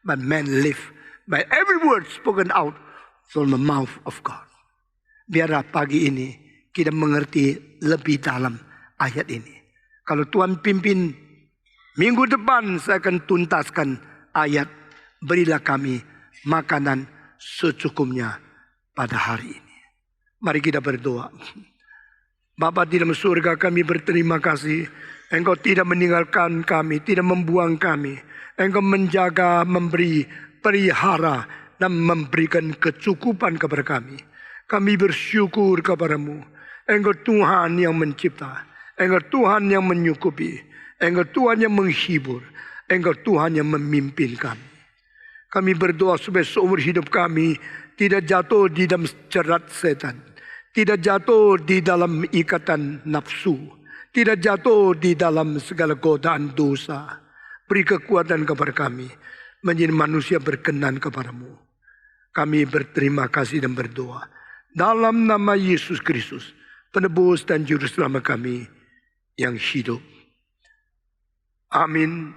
Speaker 1: but man live by every word spoken out from the mouth of God. Biarlah pagi ini kita mengerti lebih dalam ayat ini. Kalau Tuhan pimpin, minggu depan saya akan tuntaskan ayat, berilah kami makanan secukupnya pada hari ini. Mari kita berdoa. Bapa di dalam surga, kami berterima kasih. Engkau tidak meninggalkan kami, tidak membuang kami. Engkau menjaga, memberi, pelihara, dan memberikan kecukupan kepada kami. Kami bersyukur kepadamu. Engkau Tuhan yang mencipta. Engkau Tuhan yang menyukupi. Engkau Tuhan yang menghibur. Engkau Tuhan yang memimpin kami. Kami berdoa supaya seumur hidup kami tidak jatuh di dalam jerat setan. Tidak jatuh di dalam ikatan nafsu. Tidak jatuh di dalam segala godaan dosa. Beri kekuatan kepada kami menjadi manusia berkenan kepadamu. Kami berterima kasih dan berdoa dalam nama Yesus Kristus, penebus dan juru selamat kami yang hidup. Amin.